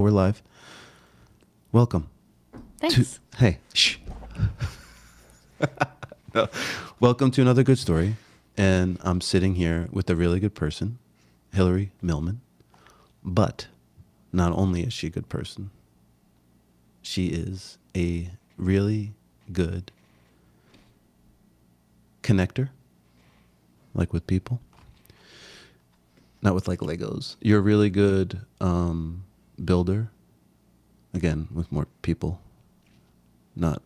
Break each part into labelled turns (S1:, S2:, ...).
S1: We're live. Welcome.
S2: Thanks.
S1: Hey, shh. No. Welcome to another good story. And I'm sitting here with a really good person, Hillary Millman. But not only is she a good person, she is a really good connector, like with people. Not with like Legos. You're a really good builder. Again, with more people. Not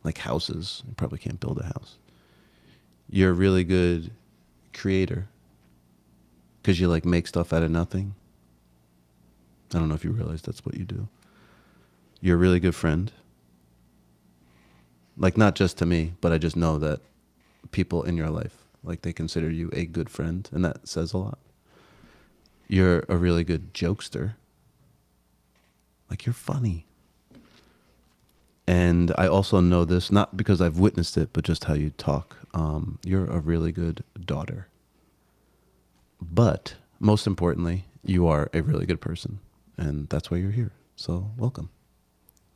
S1: like houses. You probably can't build a house. You're a really good creator. Because you like make stuff out of nothing. I don't know if you realize that's what you do. You're a really good friend. Like not just to me, but I just know that people in your life, like they consider you a good friend. And that says a lot. You're a really good jokester. Like you're funny. And I also know this, not because I've witnessed it, but just how you talk. You're a really good daughter. But most importantly, you are a really good person. And that's why you're here. So welcome.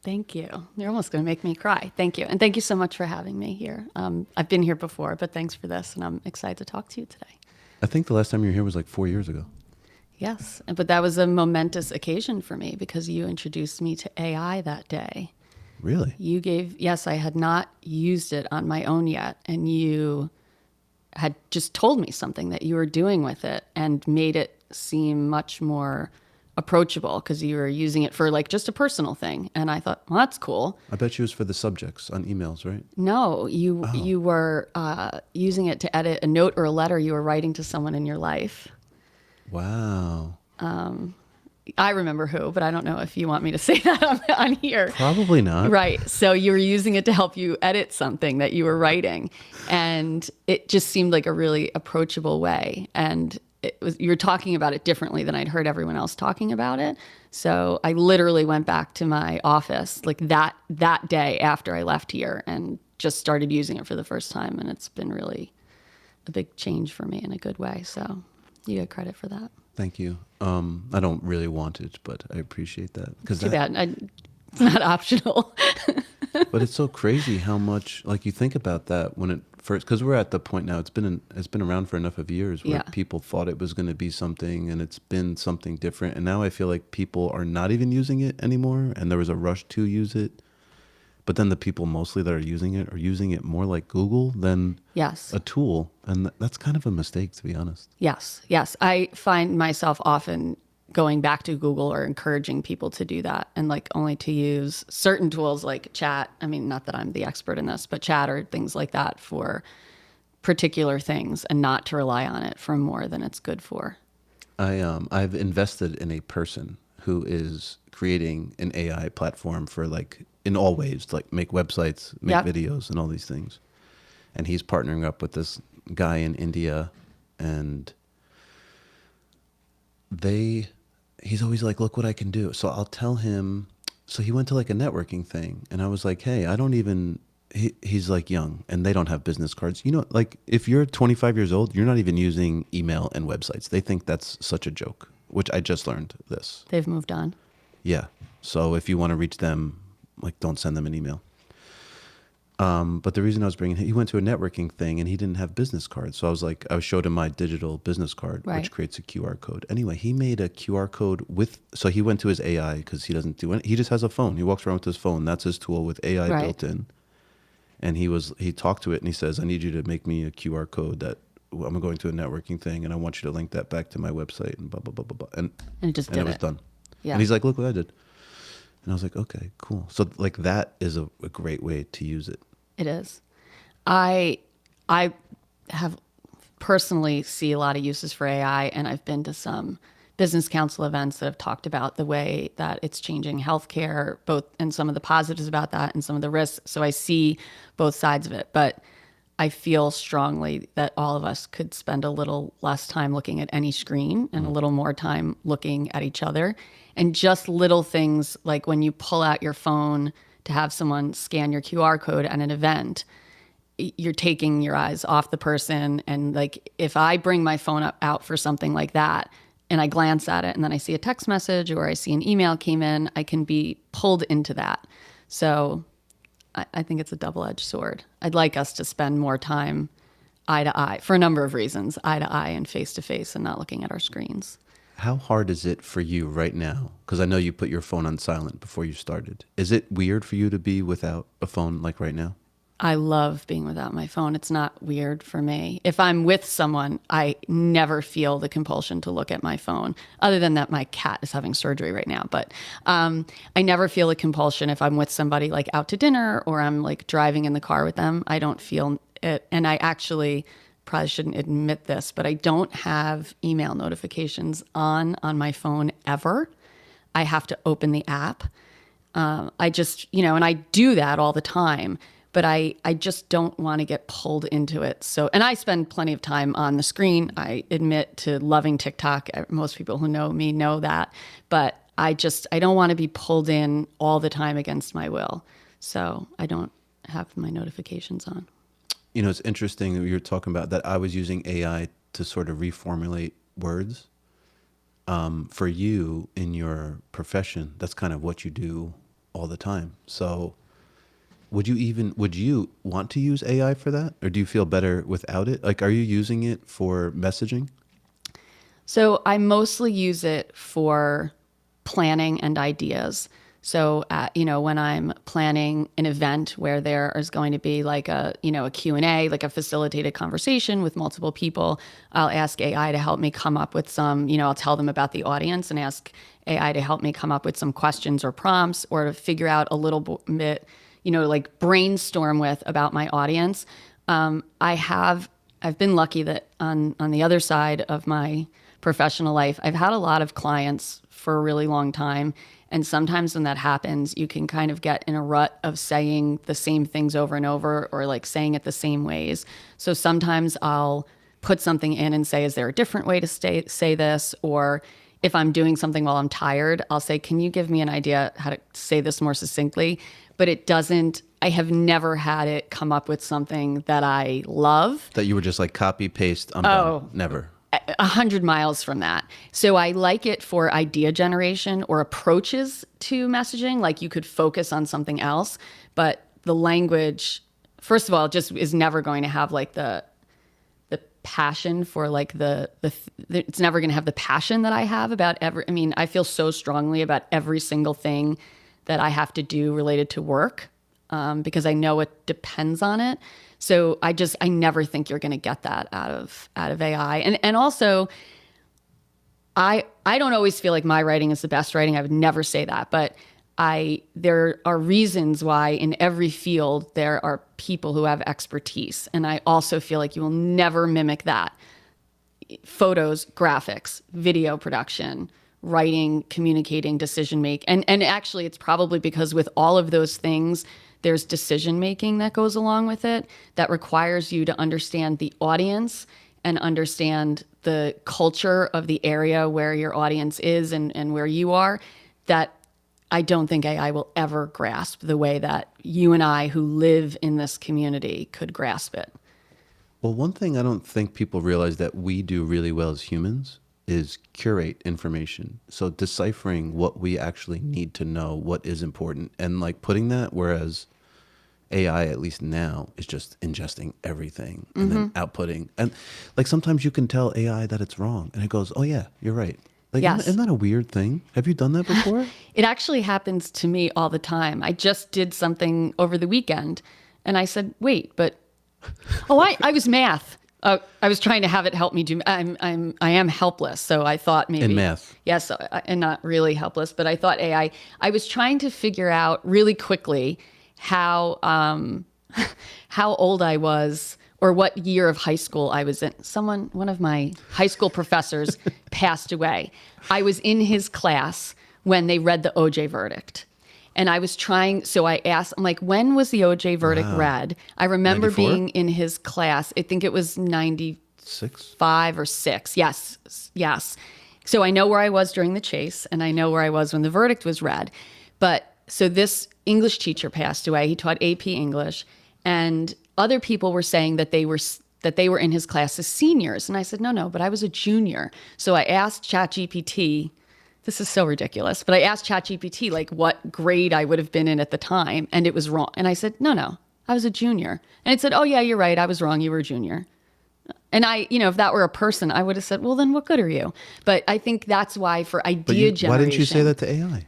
S2: Thank you. You're almost going to make me cry. Thank you. And thank you so much for having me here. I've been here before, but thanks for this. And I'm excited to talk to you today.
S1: I think the last time you were here was like 4 years ago.
S2: Yes. But that was a momentous occasion for me because you introduced me to AI that day.
S1: Really?
S2: Yes, I had not used it on my own yet. And you had just told me something that you were doing with it and made it seem much more approachable because you were using it for like just a personal thing. And I thought, well, that's cool.
S1: I bet you it was for the subjects on emails, right?
S2: No, you were using it to edit a note or a letter you were writing to someone in your life.
S1: Wow.
S2: I remember who, but I don't know if you want me to say that on here.
S1: Probably not.
S2: Right. So you were using it to help you edit something that you were writing. And it just seemed like a really approachable way. And you were talking about it differently than I'd heard everyone else talking about it. So I literally went back to my office like that day after I left here and just started using it for the first time. And it's been really a big change for me in a good way. So you get credit for that.
S1: Thank you. I don't really want it, but I appreciate that.
S2: Too bad. It's not optional.
S1: But it's so crazy how much, like you think about that when it first, because we're at the point now, it's been around for enough of years where people thought it was going to be something and it's been something different. And now I feel like people are not even using it anymore. And there was a rush to use it. But then the people mostly that are using it are using it more like Google than a tool. And that's kind of a mistake, to be honest.
S2: Yes. I find myself often going back to Google or encouraging people to do that and like only to use certain tools like chat. I mean, not that I'm the expert in this, but chat or things like that for particular things and not to rely on it for more than it's good for.
S1: I've invested in a person who is creating an AI platform for like in all ways, like make websites, make videos and all these things. And he's partnering up with this guy in India and he's always like, look what I can do. So I'll tell him, so he went to like a networking thing and I was like, hey, he's like young and they don't have business cards. You know, like if you're 25 years old, you're not even using email and websites. They think that's such a joke, which I just learned this.
S2: They've moved on. Yeah.
S1: So if you want to reach them, like don't send them an email. But the reason I was he went to a networking thing and he didn't have business cards. So I showed him my digital business card, which creates a QR code. Anyway, he made a QR code so he went to his AI because he doesn't do he just has a phone. He walks around with his phone. That's his tool with AI built in. And he talked to it and he says, I need you to make me a QR code that I'm going to a networking thing and I want you to link that back to my website and blah, blah, blah, blah, blah. And it was done. Yeah. And he's like, look what I did. And I was like, okay, cool. So like that is a great way to use it.
S2: It is. I have personally see a lot of uses for AI, and I've been to some business council events that have talked about the way that it's changing healthcare, both and some of the positives about that and some of the risks. So I see both sides of it, but I feel strongly that all of us could spend a little less time looking at any screen and a little more time looking at each other. And just little things like when you pull out your phone to have someone scan your QR code at an event, you're taking your eyes off the person. And like, if I bring my phone out for something like that, and I glance at it and then I see a text message or I see an email came in, I can be pulled into that. So I think it's a double-edged sword. I'd like us to spend more time eye to eye for a number of reasons, eye to eye and face to face and not looking at our screens.
S1: How hard is it for you right now? Because I know you put your phone on silent before you started. Is it weird for you to be without a phone like right now?
S2: I love being without my phone. It's not weird for me. If I'm with someone, I never feel the compulsion to look at my phone, other than that my cat is having surgery right now. But I never feel a compulsion if I'm with somebody like out to dinner or I'm like driving in the car with them. I don't feel it. And I actually probably shouldn't admit this, but I don't have email notifications on my phone ever. I have to open the app. I just, and I do that all the time. But I just don't want to get pulled into it. So, and I spend plenty of time on the screen. I admit to loving TikTok. Most people who know me know that. But I don't want to be pulled in all the time against my will. So I don't have my notifications on.
S1: It's interesting that you're talking about that. I was using AI to sort of reformulate words. For you in your profession, that's kind of what you do all the time. So would you want to use AI for that? Or do you feel better without it? Like, are you using it for messaging?
S2: So I mostly use it for planning and ideas. So, when I'm planning an event where there is going to be like a Q&A, like a facilitated conversation with multiple people, I'll ask AI to help me come up with some, I'll tell them about the audience and ask AI to help me come up with some questions or prompts or to figure out a little bit, like brainstorm with about my audience. I've been lucky that on the other side of my professional life, I've had a lot of clients for a really long time. And sometimes when that happens, you can kind of get in a rut of saying the same things over and over or like saying it the same ways. So sometimes I'll put something in and say, is there a different way to say this? Or if I'm doing something while I'm tired, I'll say, can you give me an idea how to say this more succinctly? But I have never had it come up with something that I love.
S1: That you were just like copy, paste, I'm done. Never.
S2: 100 miles from that. So I like it for idea generation or approaches to messaging. Like you could focus on something else, but the language, first of all, just is never going to have like the passion for like it's never going to have the passion that I have about I feel so strongly about every single thing that I have to do related to work because I know it depends on it. So I never think you're going to get that out of AI. And also, I don't always feel like my writing is the best writing. I would never say that, but there are reasons why in every field there are people who have expertise. And I also feel like you will never mimic that. Photos, graphics, video production, writing, communicating, decision make. And actually it's probably because with all of those things, there's decision making that goes along with it that requires you to understand the audience and understand the culture of the area where your audience is and where you are, that I don't think AI will ever grasp the way that you and I who live in this community could grasp it.
S1: Well, one thing I don't think people realize that we do really well as humans is curate information. So deciphering what we actually need to know, what is important, and like putting that, whereas AI, at least now, is just ingesting everything and then outputting. And like sometimes you can tell AI that it's wrong and it goes, oh yeah, you're right. Like,
S2: yes.
S1: Isn't that a weird thing? Have you done that before?
S2: It actually happens to me all the time. I just did something over the weekend and I said, wait, but, I was math. I was trying to have it help me do. I am helpless, so I thought maybe
S1: in math.
S2: Yes, and not really helpless, but I thought AI. I was trying to figure out really quickly how old I was or what year of high school I was in. One of my high school professors passed away. I was in his class when they read the OJ verdict. And I was trying, so I asked, I'm like, when was the OJ verdict read? I remember
S1: 94?
S2: being in his class. I think it was 95 or 6. Yes. So I know where I was during the chase and I know where I was when the verdict was read. But so this English teacher passed away. He taught AP English and other people were saying that they were that they were in his class as seniors. And I said, no, but I was a junior. So I asked ChatGPT, this is so ridiculous, but I asked ChatGPT like what grade I would have been in at the time, and it was wrong. And I said, no, I was a junior. And it said, oh yeah, you're right, I was wrong, you were a junior. And I, if that were a person, I would have said, well, then what good are you? But I think that's why for idea generation.
S1: Why didn't you say that to AI?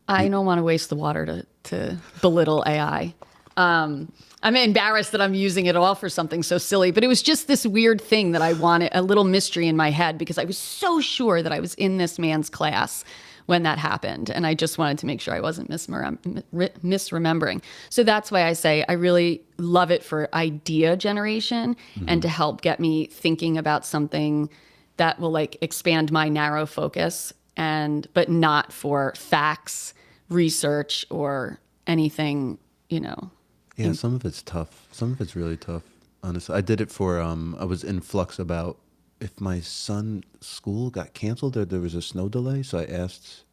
S2: I don't want to waste the water to belittle AI. I'm embarrassed that I'm using it all for something so silly, but it was just this weird thing that I wanted, a little mystery in my head, because I was so sure that I was in this man's class when that happened. And I just wanted to make sure I wasn't misremembering. So that's why I say I really love it for idea generation and to help get me thinking about something that will like expand my narrow focus, but not for facts, research, or anything,
S1: Yeah, some of it's tough. Some of it's really tough, honestly. I did it for, I was in flux about if my son's school got canceled or there was a snow delay. So I asked,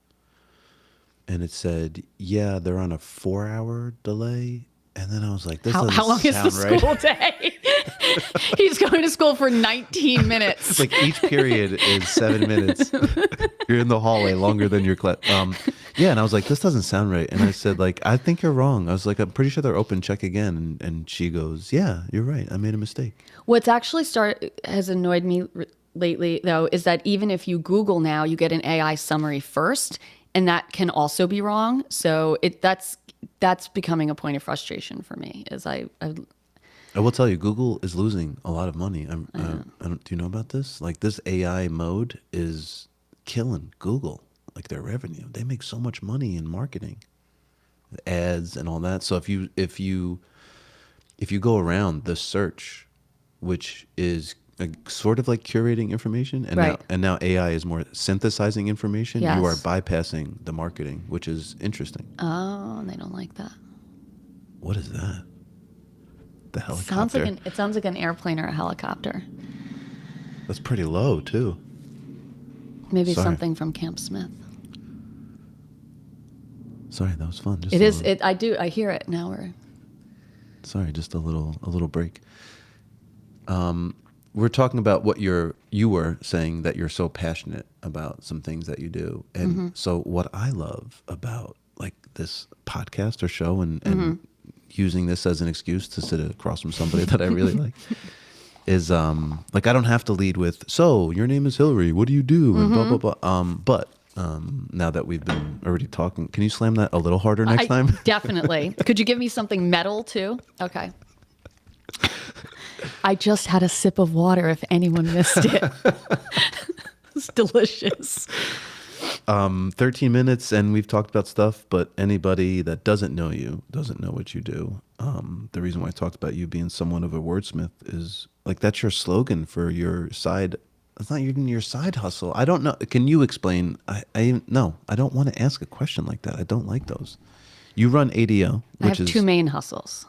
S1: and it said, yeah, they're on a 4-hour delay. And then I was like, this doesn't
S2: how long is the
S1: right.
S2: school day? He's going to school for 19 minutes.
S1: Like each period is 7 minutes. You're in the hallway longer than your class. Yeah, and I was like, this doesn't sound right. And I said, like, I think you're wrong. I was like, I'm pretty sure they're open. Check again. And she goes, yeah, you're right. I made a mistake.
S2: What's actually has annoyed me lately, though, is that even if you Google now, you get an AI summary first, and that can also be wrong. So that's becoming a point of frustration for me. I
S1: will tell you, Google is losing a lot of money. Do you know about this? Like this AI mode is killing Google, like their revenue. They make so much money in marketing, ads and all that. So if you go around the search, which is sort of like curating information, and now AI is more synthesizing information.
S2: Yes.
S1: You are bypassing the marketing, which is interesting.
S2: Oh, they don't like that.
S1: What is that? The helicopter.
S2: It sounds like an airplane or a helicopter.
S1: That's pretty low too.
S2: Maybe something from Camp Smith.
S1: Sorry, that was fun.
S2: It is. I hear it now.
S1: Sorry, just a little break. We're talking about what you were saying, that you're so passionate about some things that you do. And so what I love about like this podcast or show and using this as an excuse to sit across from somebody that I really like is like I don't have to lead with, so your name is Hillary, what do you do? And blah, blah, blah. But now that we've been already talking, can you slam that a little harder next time? Definitely.
S2: Could you give me something metal too? Okay. I just had a sip of water if anyone missed it. It's delicious.
S1: 13 minutes and we've talked about stuff, but anybody that doesn't know you, doesn't know what you do. The reason why I talked about you being somewhat of a wordsmith is like, that's your slogan for your side. It's not even your side hustle. I don't know. Can you explain? No, I don't want to ask a question like that. I don't like those. You run ADO,
S2: which I have two main hustles.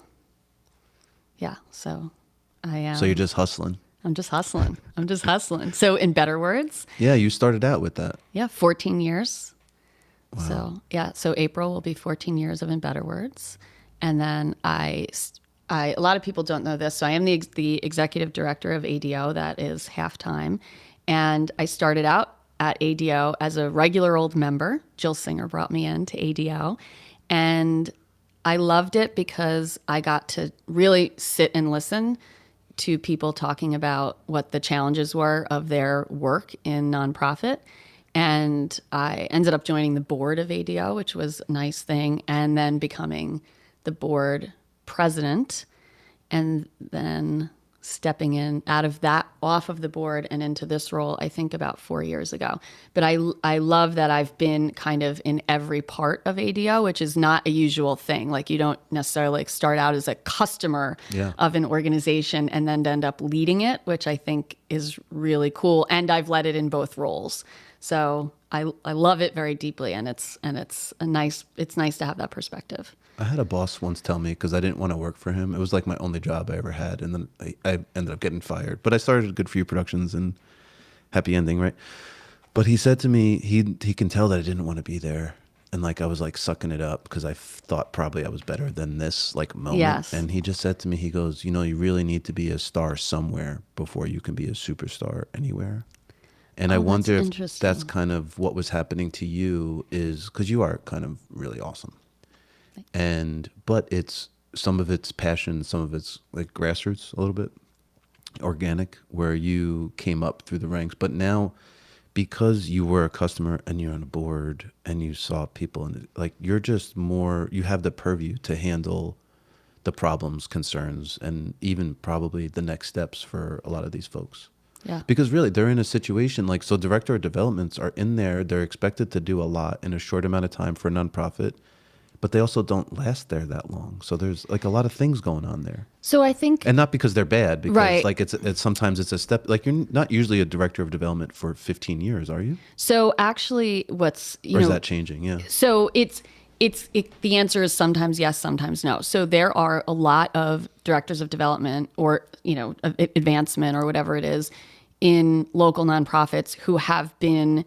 S2: Yeah. So
S1: so you're just hustling.
S2: I'm just hustling. So in better words.
S1: Yeah, you started out with that.
S2: Yeah, 14 years.
S1: Wow.
S2: So April will be 14 years of In Better Words. And then a lot of people don't know this. So I am the executive director of ADO. That is half-time. And I started out at ADO as a regular old member. Jill Singer brought me in to ADO. And I loved it because I got to really sit and listen to people talking about what the challenges were of their work in nonprofit. And I ended up joining the board of ADO, which was a nice thing, and then becoming the board president, and then stepping in off of the board and into this role, I think about 4 years ago. But I love that I've been kind of in every part of ADO, which is not a usual thing. Like you don't necessarily like start out as a customer of an organization and then end up leading it, which I think is really cool. And I've led it in both roles. So I love it very deeply, and it's nice to have that perspective.
S1: I had a boss once tell me, because I didn't want to work for him. It was like my only job I ever had. And then I ended up getting fired. But I started Good For You Productions and happy ending, right? But he said to me, he can tell that I didn't want to be there. and like I was like sucking it up because I thought probably I was better than this like moment.
S2: Yes.
S1: And he just said to me, he goes, you know, you really need to be a star somewhere before you can be a superstar anywhere. And I wonder if that's kind of what was happening to you, is because you are kind of really awesome. But it's some of it's passion, some of it's like grassroots, a little bit organic, where you came up through the ranks. But now, because you were a customer and you're on a board and you saw people, and like you're just more, you have the purview to handle the problems, concerns, and even probably the next steps for a lot of these folks.
S2: Yeah.
S1: Because really, they're in a situation like, so director of developments are in there. They're expected to do a lot in a short amount of time for a nonprofit, but they also don't last there that long. So there's like a lot of things going on there.
S2: So I think,
S1: and not because they're bad, because
S2: right.
S1: like it's sometimes it's a step, like you're not usually a director of development for 15 years, are you?
S2: So actually what's,
S1: or is that changing? Yeah.
S2: So the answer is sometimes yes, sometimes no. So there are a lot of directors of development or, advancement or whatever it is in local nonprofits who have been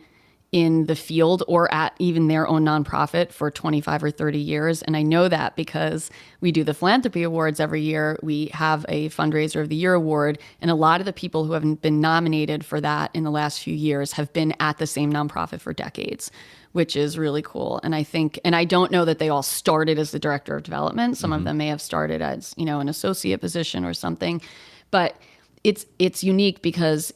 S2: in the field or at even their own nonprofit for 25 or 30 years. And I know that because we do the philanthropy awards every year. We have a fundraiser of the year award. And a lot of the people who have been nominated for that in the last few years have been at the same nonprofit for decades, which is really cool. And I think, and I don't know that they all started as the director of development. Some of them may have started as, an associate position or something, but it's unique because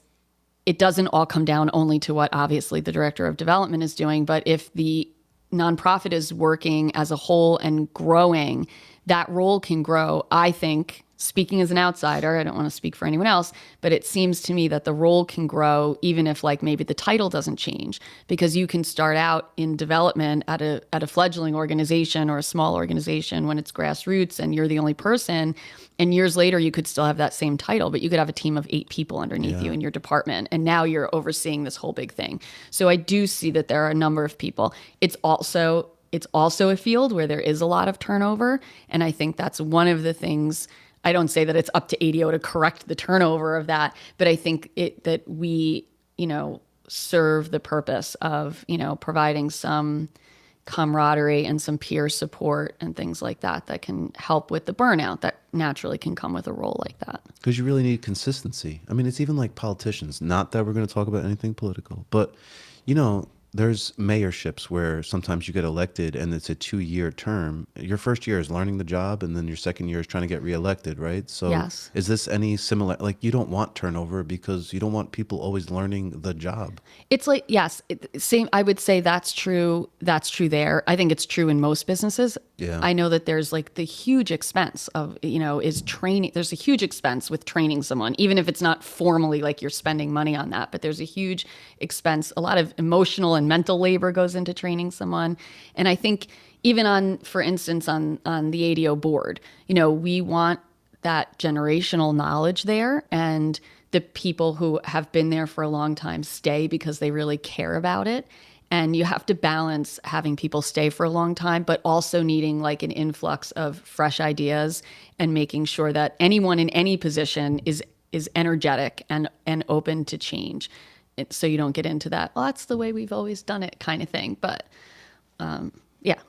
S2: it doesn't all come down only to what obviously the director of development is doing, but if the nonprofit is working as a whole and growing, that role can grow. I think, speaking as an outsider, I don't want to speak for anyone else, but it seems to me that the role can grow even if like maybe the title doesn't change, because you can start out in development at a fledgling organization or a small organization when it's grassroots and you're the only person, and years later you could still have that same title, but you could have a team of 8 people underneath you in your department, and now you're overseeing this whole big thing. So I do see that there are a number of people. It's also a field where there is a lot of turnover, and I think that's one of the things. I don't say that it's up to ADO to correct the turnover of that, but I think that we, serve the purpose of, providing some camaraderie and some peer support and things like that that can help with the burnout that naturally can come with a role like that.
S1: Because you really need consistency. I mean, it's even like politicians, not that we're going to talk about anything political, but, there's mayorships where sometimes you get elected and it's a 2-year term. Your first year is learning the job, and then your second year is trying to get reelected, right? So
S2: yes.
S1: Is this any similar? Like, you don't want turnover because you don't want people always learning the job.
S2: It's like, yes, same. I would say that's true. That's true there. I think it's true in most businesses.
S1: Yeah.
S2: I know that there's like the huge expense of, is training. There's a huge expense with training someone, even if it's not formally like you're spending money on that, but there's a huge expense. A lot of emotional and mental labor goes into training someone. And I think even for instance, on the ADO board, we want that generational knowledge there, and the people who have been there for a long time stay because they really care about it. And you have to balance having people stay for a long time, but also needing like an influx of fresh ideas and making sure that anyone in any position is energetic and open to change. So you don't get into that, well, that's the way we've always done it kind of thing. But yeah.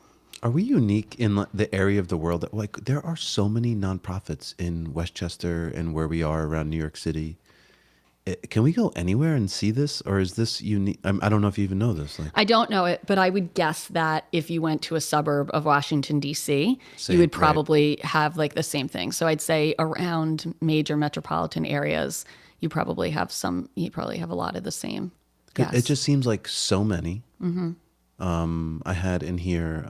S1: Are we unique in the area of the world that, like, there are so many nonprofits in Westchester and where we are around New York City? Can we go anywhere and see this, or is this unique? I don't know if you even know this.
S2: I don't know it, but I would guess that if you went to a suburb of Washington, D.C., you would probably have like the same thing. So I'd say around major metropolitan areas, you probably have a lot of the same. Yes.
S1: It just seems like so many. Mm-hmm. I had in here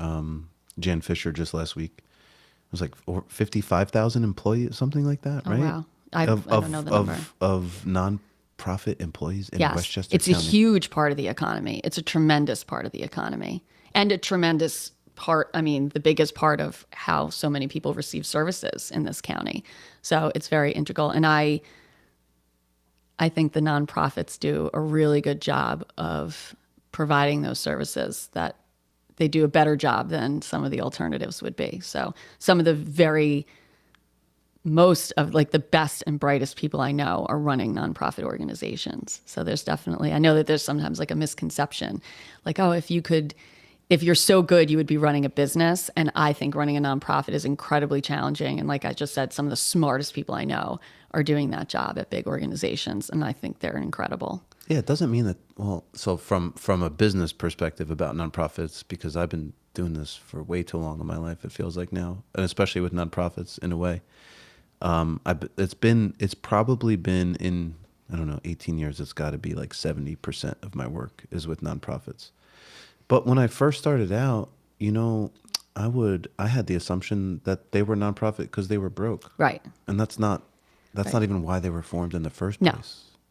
S1: Jan Fisher just last week. It was like 55,000 employees, something like that, right?
S2: Oh, wow. I don't know the number.
S1: Of nonprofit employees in Westchester
S2: County. It's a huge part of the economy. It's a tremendous part of the economy. And a tremendous part, the biggest part of how so many people receive services in this county. So it's very integral. And I think the nonprofits do a really good job of providing those services, that they do a better job than some of the alternatives would be. So some of the most of like the best and brightest people I know are running nonprofit organizations. So there's definitely, I know that there's sometimes like a misconception, like, oh, if if you're so good, you would be running a business. And I think running a nonprofit is incredibly challenging. And like I just said, some of the smartest people I know are doing that job at big organizations. And I think they're incredible.
S1: Yeah, it doesn't mean that, well, so from a business perspective about nonprofits, because I've been doing this for way too long in my life, it feels like now, and especially with nonprofits in a way. It's probably been in, I don't know, 18 years, it's got to be like 70% of my work is with nonprofits. But when I first started out, I had the assumption that they were nonprofit because they were broke.
S2: Right.
S1: And that's not even why they were formed in the first place.
S2: No.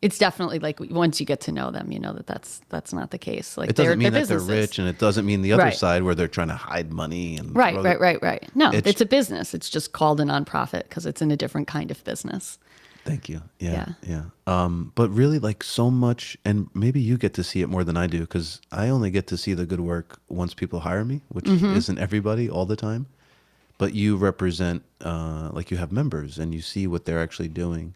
S2: It's definitely like once you get to know them, you know that's not the case. Like
S1: it doesn't mean that
S2: businesses.
S1: They're rich, and it doesn't mean the other side where they're trying to hide money and
S2: right. No, it's a business. It's just called a nonprofit because it's in a different kind of business.
S1: Thank you. Yeah. But really, like so much, and maybe you get to see it more than I do because I only get to see the good work once people hire me, which isn't everybody all the time. But you represent, like you have members, and you see what they're actually doing.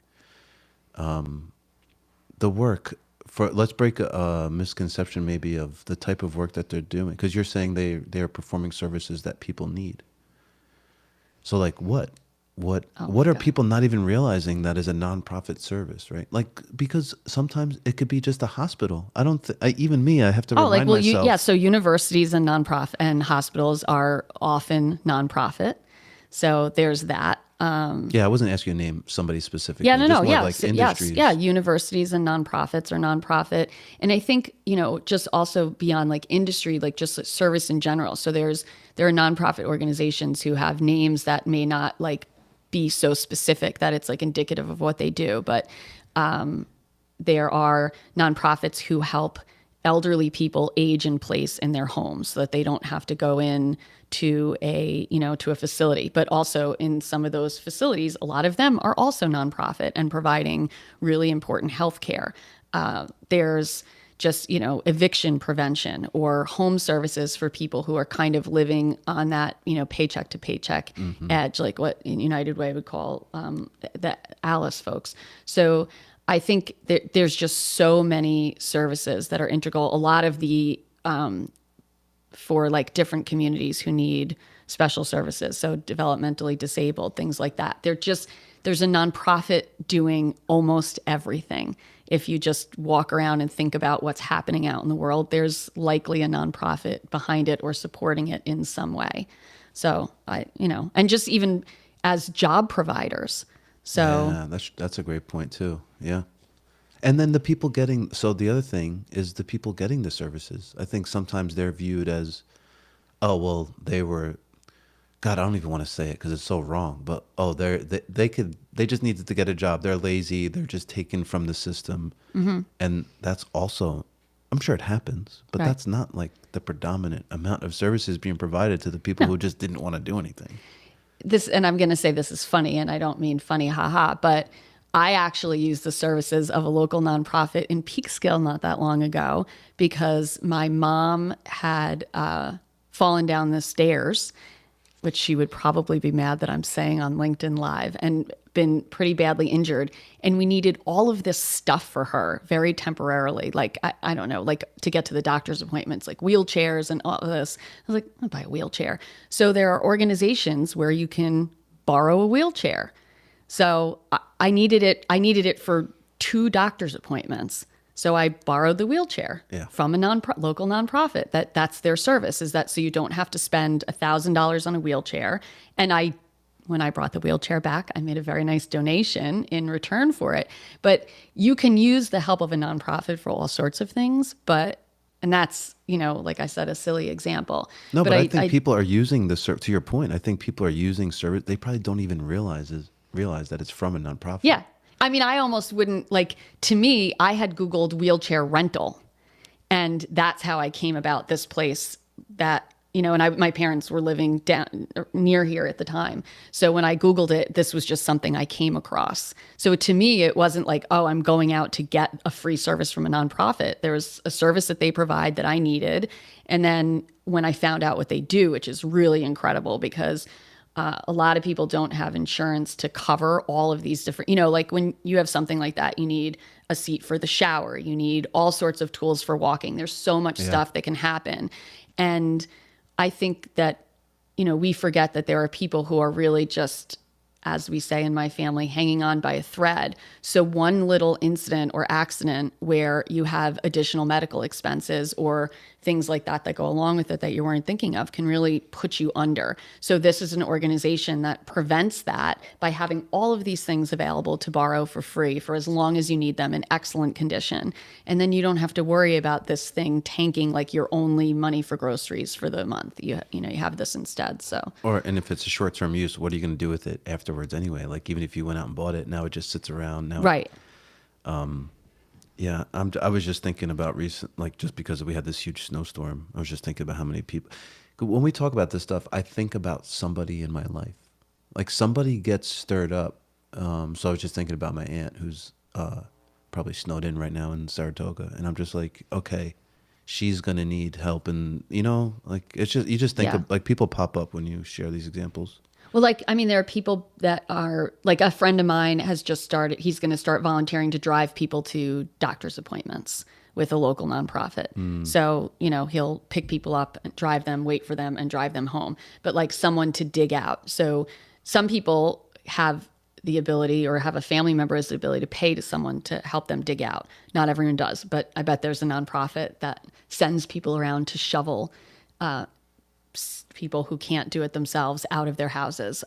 S1: The work let's break a misconception maybe of the type of work that they're doing, because you're saying they are performing services that people need. So like what are people not even realizing that is a nonprofit service, right? Like, because sometimes it could be just a hospital. I don't even me, I have to remind myself.
S2: So universities and nonprofit and hospitals are often nonprofit. So there's that.
S1: Yeah, I wasn't asking you to name somebody specifically.
S2: Yeah, no.
S1: Yeah, like industries.
S2: Yeah, universities and nonprofits are nonprofit. And I think, just also beyond like industry, like just service in general. So there are nonprofit organizations who have names that may not like be so specific that it's like indicative of what they do. But there are nonprofits who help elderly people age in place in their homes so that they don't have to go in to a facility. But also in some of those facilities, a lot of them are also nonprofit and providing really important health care. There's just, eviction prevention or home services for people who are kind of living on that, paycheck to paycheck edge, like what United Way would call the Alice folks. So I think there's just so many services that are integral. A lot of the for like different communities who need special services, so developmentally disabled, things like that. There's a nonprofit doing almost everything. If you just walk around and think about what's happening out in the world, there's likely a nonprofit behind it or supporting it in some way. So and just even as job providers. So
S1: yeah, that's a great point too. Yeah. And then the other thing is the people getting the services. I think sometimes they're viewed as, oh, well, they were, God, I don't even want to say it because it's so wrong, but, oh, they just needed to get a job. They're lazy. They're just taken from the system. Mm-hmm. And that's also, I'm sure it happens, but that's not like the predominant amount of services being provided to the people who just didn't want to do anything.
S2: And I'm going to say this is funny, and I don't mean funny, haha, but I actually used the services of a local nonprofit in Peekskill not that long ago because my mom had fallen down the stairs, which she would probably be mad that I'm saying on LinkedIn Live, and been pretty badly injured. And we needed all of this stuff for her very temporarily. Like, I don't know, like to get to the doctor's appointments, like wheelchairs and all of this. I was like, I'll buy a wheelchair. So there are organizations where you can borrow a wheelchair. So I needed it for 2 doctor's appointments. So I borrowed the wheelchair from a local nonprofit. That's their service, is that so you don't have to spend $1,000 on a wheelchair. And when I brought the wheelchair back, I made a very nice donation in return for it. But you can use the help of a nonprofit for all sorts of things. And that's, like I said, a silly example.
S1: No, but I think people are using to your point, I think people are using service. They probably don't even realize that it's from a nonprofit.
S2: Yeah. I mean, I almost wouldn't to me, I had Googled wheelchair rental, and that's how I came about this place that, and my parents were living down near here at the time. So when I Googled it, this was just something I came across. So to me, it wasn't like, oh, I'm going out to get a free service from a nonprofit. There was a service that they provide that I needed. And then when I found out what they do, which is really incredible because a lot of people don't have insurance to cover all of these different, like when you have something like that, you need a seat for the shower. You need all sorts of tools for walking. There's so much stuff that can happen. And I think that, we forget that there are people who are really just, as we say in my family, hanging on by a thread. So one little incident or accident where you have additional medical expenses or things like that go along with it that you weren't thinking of can really put you under. So this is an organization that prevents that by having all of these things available to borrow for free for as long as you need them in excellent condition. And then you don't have to worry about this thing tanking like your only money for groceries for the month. You have this instead. So
S1: and if it's a short-term use, what are you going to do with it afterwards anyway? Like even if you went out and bought it, now it just sits around now.
S2: Right.
S1: Yeah, I was just thinking about just because we had this huge snowstorm, I was just thinking about how many people, when we talk about this stuff, I think about somebody in my life, like somebody gets stirred up. So I was just thinking about my aunt who's probably snowed in right now in Saratoga. And I'm just like, okay, she's going to need help. And like it's just, you just think of like people pop up when you share these examples.
S2: Well, there are people that are, like a friend of mine has just started, he's going to start volunteering to drive people to doctor's appointments with a local nonprofit. So, he'll pick people up and drive them, wait for them and drive them home. But like someone to dig out. So some people have the ability or have a family member has the ability to pay to someone to help them dig out. Not everyone does, but I bet there's a nonprofit that sends people around to shovel people who can't do it themselves out of their houses.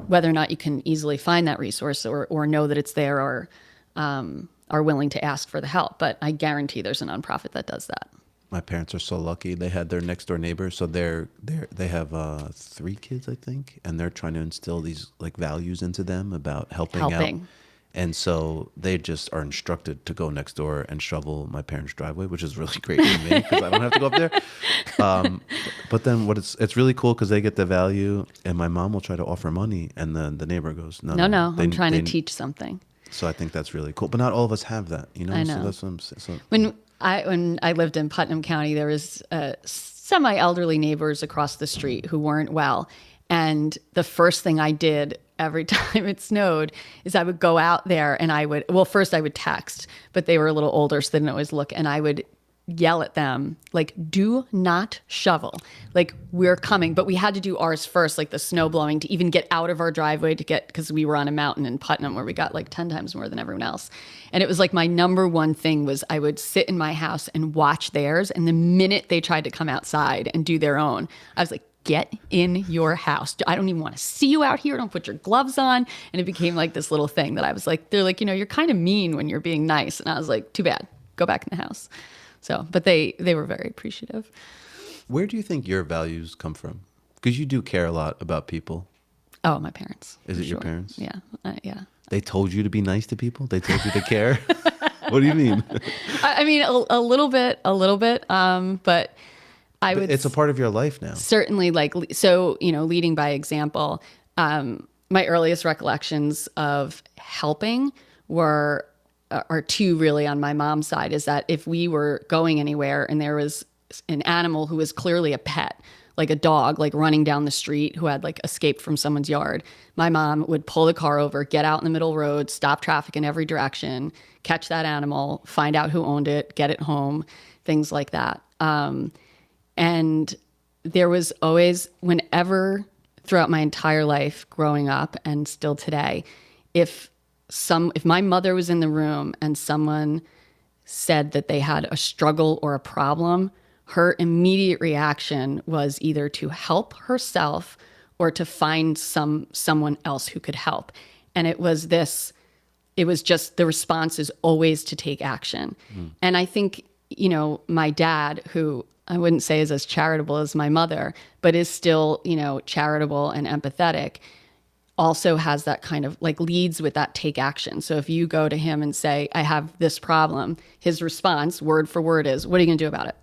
S2: Whether or not you can easily find that resource or know that it's there or are willing to ask for the help. But I guarantee there's a nonprofit that does that.
S1: My parents are so lucky. They had their next door neighbor. So they have 3 kids, I think. And they're trying to instill these like values into them about helping out. And so they just are instructed to go next door and shovel my parents' driveway, which is really great for me because I don't have to go up there. But then it's really cool because they get the value, and my mom will try to offer money, and then the neighbor goes, no,
S2: I'm trying to teach something.
S1: So I think that's really cool. But not all of us have that,
S2: I know.
S1: So that's what I'm saying. So,
S2: when I lived in Putnam County, there was semi-elderly neighbors across the street who weren't well. And the first thing I did every time it snowed is I would go out there and first I would text, but they were a little older, so they didn't always look. And I would yell at them, like, do not shovel. Like, we're coming. But we had to do ours first, like the snow blowing, to even get out of our driveway because we were on a mountain in Putnam where we got like 10 times more than everyone else. And it was like my number one thing was I would sit in my house and watch theirs. And the minute they tried to come outside and do their own, I was like, get in your house. I don't even want to see you out here. Don't put your gloves on. And it became like this little thing that I was like, they're like, you're kind of mean when you're being nice. And I was like, too bad. Go back in the house. So, but they were very appreciative.
S1: Where do you think your values come from? Because you do care a lot about people.
S2: Oh, my parents.
S1: Is it your parents?
S2: Yeah. Yeah.
S1: They told you to be nice to people? They told you to care? What do you mean?
S2: I mean, a little bit. But
S1: it's a part of your life now.
S2: Certainly, leading by example. My earliest recollections of helping are 2 really on my mom's side, is that if we were going anywhere and there was an animal who was clearly a pet, like a dog, like running down the street who had like escaped from someone's yard, my mom would pull the car over, get out in the middle of the road, stop traffic in every direction, catch that animal, find out who owned it, get it home, things like that. And there was always, whenever throughout my entire life growing up and still today, if my mother was in the room and someone said that they had a struggle or a problem, her immediate reaction was either to help herself or to find someone else who could help. And it was just, the response is always to take action. And I think, my dad, who I wouldn't say is as charitable as my mother, but is still, charitable and empathetic, also has that kind of like leads with that take action. So if you go to him and say, I have this problem, his response word for word is, what are you going to do about it?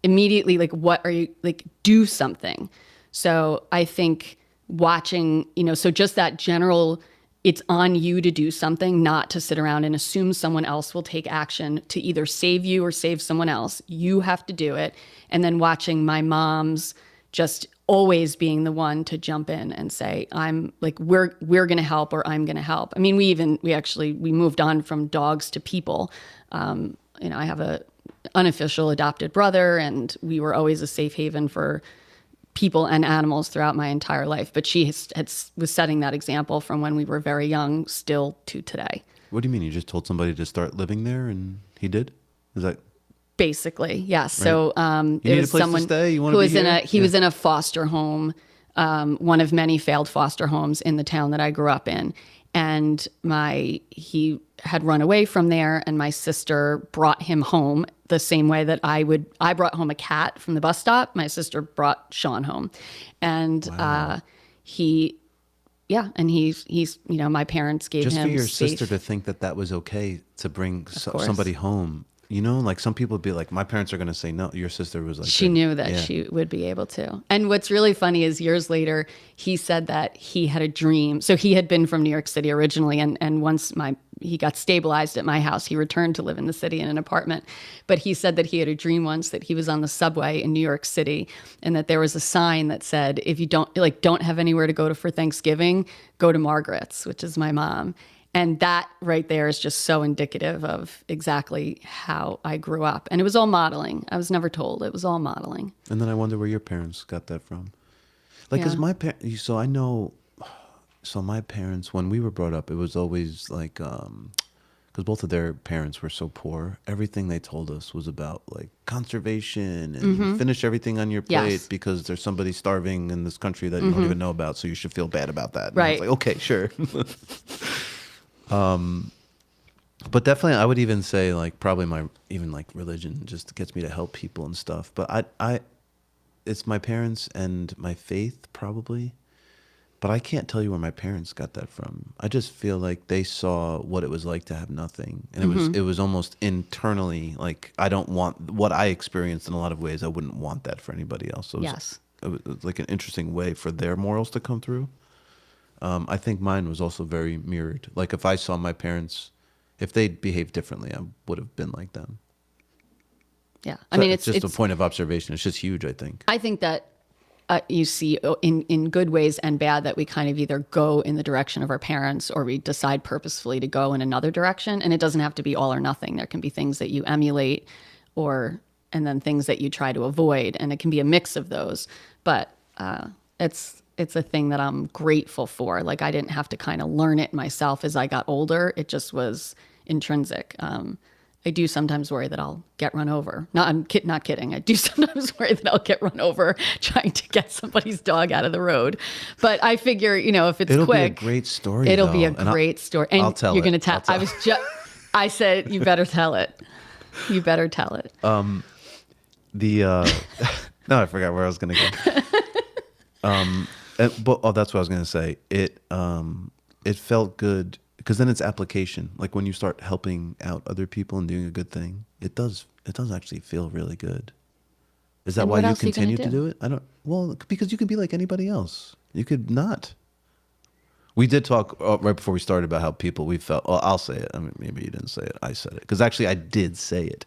S2: Immediately, like, what are you, like, do something. So I think watching, so just that general, it's on you to do something, not to sit around and assume someone else will take action to either save you or save someone else. You have to do it. And then watching my mom's just always being the one to jump in and say, I'm like, we're going to help, or I'm going to help. I mean, we moved on from dogs to people. I have a unofficial adopted brother, and we were always a safe haven for people and animals throughout my entire life. But she was setting that example from when we were very young still to today.
S1: What do you mean? You just told somebody to start living there and he did? Is that...
S2: Basically, yes.
S1: Right.
S2: So
S1: it was someone who
S2: was in a foster home, one of many failed foster homes in the town that I grew up in. And he had run away from there, and my sister brought him home the same way that I brought home a cat from the bus stop. My sister brought Sean home. And
S1: wow.
S2: he's, my parents gave him
S1: just for your
S2: safe.
S1: sister to think that was okay to bring somebody home. Like some people would be like, my parents are going to say no. Your sister was like...
S2: She knew that she would be able to. And what's really funny is years later, he said that he had a dream. So he had been from New York City originally. And once he got stabilized at my house, he returned to live in the city in an apartment. But he said that he had a dream once that he was on the subway in New York City and that there was a sign that said, if you don't have anywhere to go for Thanksgiving, go to Margaret's, which is my mom. And that right there is just so indicative of exactly how I grew up. And it was all modeling. I was never told. It was all modeling.
S1: And then I wonder where your parents got that from. Like, because my parents, so I know, so my parents, when we were brought up, it was always like, because both of their parents were so poor, everything they told us was about like conservation and finish everything on your plate because there's somebody starving in this country that you don't even know about. So you should feel bad about that. And
S2: right.
S1: I was like, okay, sure. But definitely I would even say like probably even like religion just gets me to help people and stuff. But it's my parents and my faith probably, but I can't tell you where my parents got that from. I just feel like they saw what it was like to have nothing. And it was almost internally like, I don't want what I experienced in a lot of ways. I wouldn't want that for anybody else. So it was like an interesting way for their morals to come through. I think mine was also very mirrored. Like if I saw my parents, if they behaved differently, I would have been like them.
S2: Yeah.
S1: I mean, it's just a point of observation. It's just huge, I think.
S2: I think that you see in good ways and bad that we kind of either go in the direction of our parents or we decide purposefully to go in another direction. And it doesn't have to be all or nothing. There can be things that you emulate and then things that you try to avoid. And it can be a mix of those. But it's a thing that I'm grateful for. Like I didn't have to kind of learn it myself as I got older. It just was intrinsic. I do sometimes worry that I'll get run over. I'm not kidding. I do sometimes worry that I'll get run over trying to get somebody's dog out of the road. But I figure, if it's
S1: it'll
S2: quick,
S1: be a great story.
S2: It'll be a great story. And
S1: I'll tell
S2: you're going to
S1: tell.
S2: I said, you better tell it. You better tell it.
S1: No, I forgot where I was going to go. But that's what I was going to say. It felt good because then it's application. Like when you start helping out other people and doing a good thing, it does actually feel really good. Is that why you continue to do it? Because you could be like anybody else. You could not. We did talk right before we started about how we felt. Well, I'll say it. I mean, maybe you didn't say it. I said it because actually I did say it.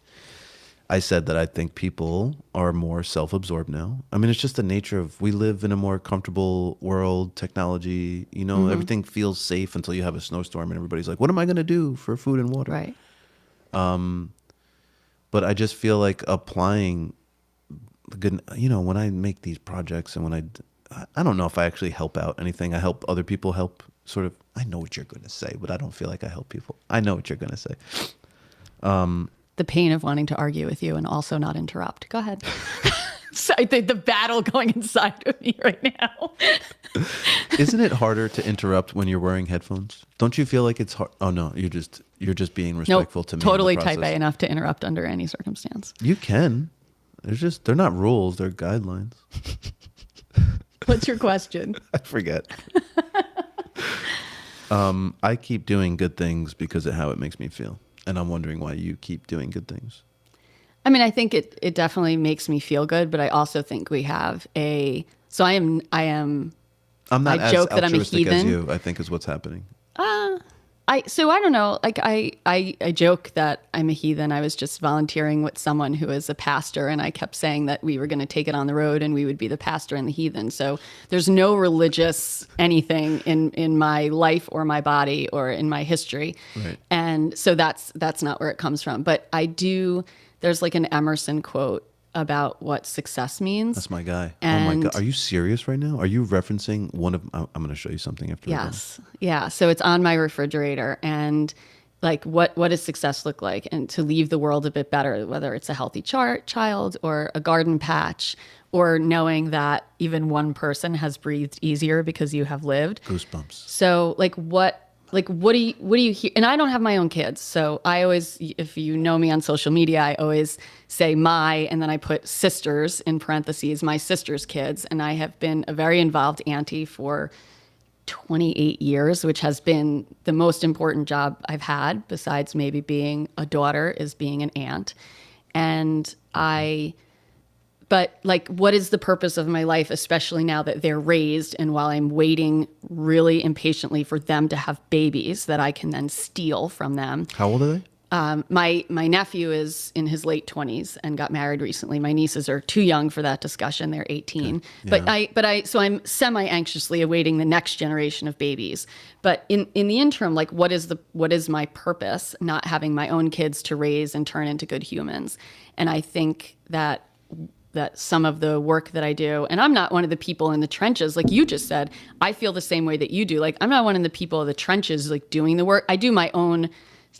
S1: I said that I think people are more self-absorbed now. I mean, it's just the nature of we live in a more comfortable world, technology, everything feels safe until you have a snowstorm and everybody's like, what am I going to do for food and water?
S2: Right.
S1: But I just feel like applying good, when I make these projects and when I don't know if I actually help out anything. I help other people help sort of, I know what you're going to say, but I don't feel like I help people. I know what you're going to say.
S2: The pain of wanting to argue with you and also not interrupt. Go ahead. So I think the battle going inside of me right now.
S1: Isn't it harder to interrupt when you're wearing headphones? Don't you feel like it's hard? Oh no, you're just being respectful to me.
S2: Totally type A enough to interrupt under any circumstance.
S1: You can. They're not rules, they're guidelines.
S2: What's your question?
S1: I forget. I keep doing good things because of how it makes me feel. And I'm wondering why you keep doing good things.
S2: I mean, I think it definitely makes me feel good, but I also think we have so I'm
S1: not
S2: I
S1: as
S2: joke that I'm a
S1: altruistic
S2: heathen.
S1: as you, I think is what's happening.
S2: I don't know. Like I joke that I'm a heathen. I was just volunteering with someone who is a pastor, and I kept saying that we were going to take it on the road and we would be the pastor and the heathen. So there's no religious anything in my life or my body or in my history.
S1: Right.
S2: And so that's not where it comes from. But I do there's like an Emerson quote about what success means.
S1: That's my guy.
S2: And
S1: oh my God. Are you serious right now? Are you referencing one of, I'm going to show you something after.
S2: Yes. Yeah. So it's on my refrigerator, and like, what does success look like? And to leave the world a bit better, whether it's a healthy child or a garden patch, or knowing that even one person has breathed easier because you have lived.
S1: Goosebumps.
S2: So what do you hear? And I don't have my own kids. So I always, if you know me on social media, I always say and then I put sisters in parentheses, my sister's kids. And I have been a very involved auntie for 28 years, which has been the most important job I've had, besides maybe being a daughter, is being an aunt. But like, what is the purpose of my life, especially now that they're raised, and while I'm waiting really impatiently for them to have babies that I can then steal from them?
S1: How old are they?
S2: My nephew is in his late 20s and got married recently. My nieces are too young for that discussion. They're 18. Okay. Yeah. So I'm semi-anxiously awaiting the next generation of babies. But in the interim, like, what is my purpose, not having my own kids to raise and turn into good humans? And I think that some of the work that I do, and I'm not one of the people in the trenches, like you just said, I feel the same way that you do. Like, I'm not one of the people in the trenches, like, doing the work. I do my own,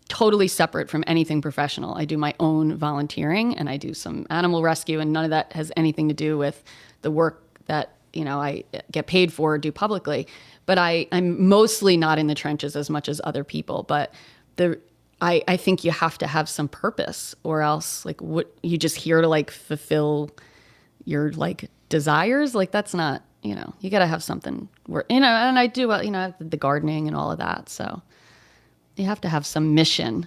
S2: totally separate from anything professional. I do my own volunteering, and I do some animal rescue, and none of that has anything to do with the work that, I get paid for or do publicly. But I'm mostly not in the trenches as much as other people. But I think you have to have some purpose, or else, like, what, you just here to, like, fulfill your, like, desires? Like, that's not, you got to have something where, and I do, the gardening and all of that. So you have to have some mission,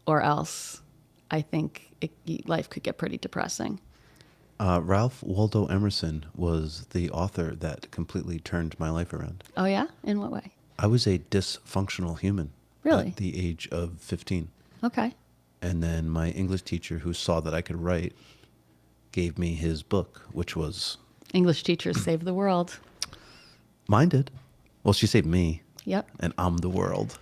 S2: or else I think life could get pretty depressing.
S1: Ralph Waldo Emerson was the author that completely turned my life around.
S2: Oh, yeah? In what way?
S1: I was a dysfunctional human.
S2: Really?
S1: At the age of 15.
S2: Okay.
S1: And then my English teacher, who saw that I could write, gave me his book, which was...
S2: English teachers save the world.
S1: Mine did. Well, she saved me.
S2: Yep.
S1: And I'm the world.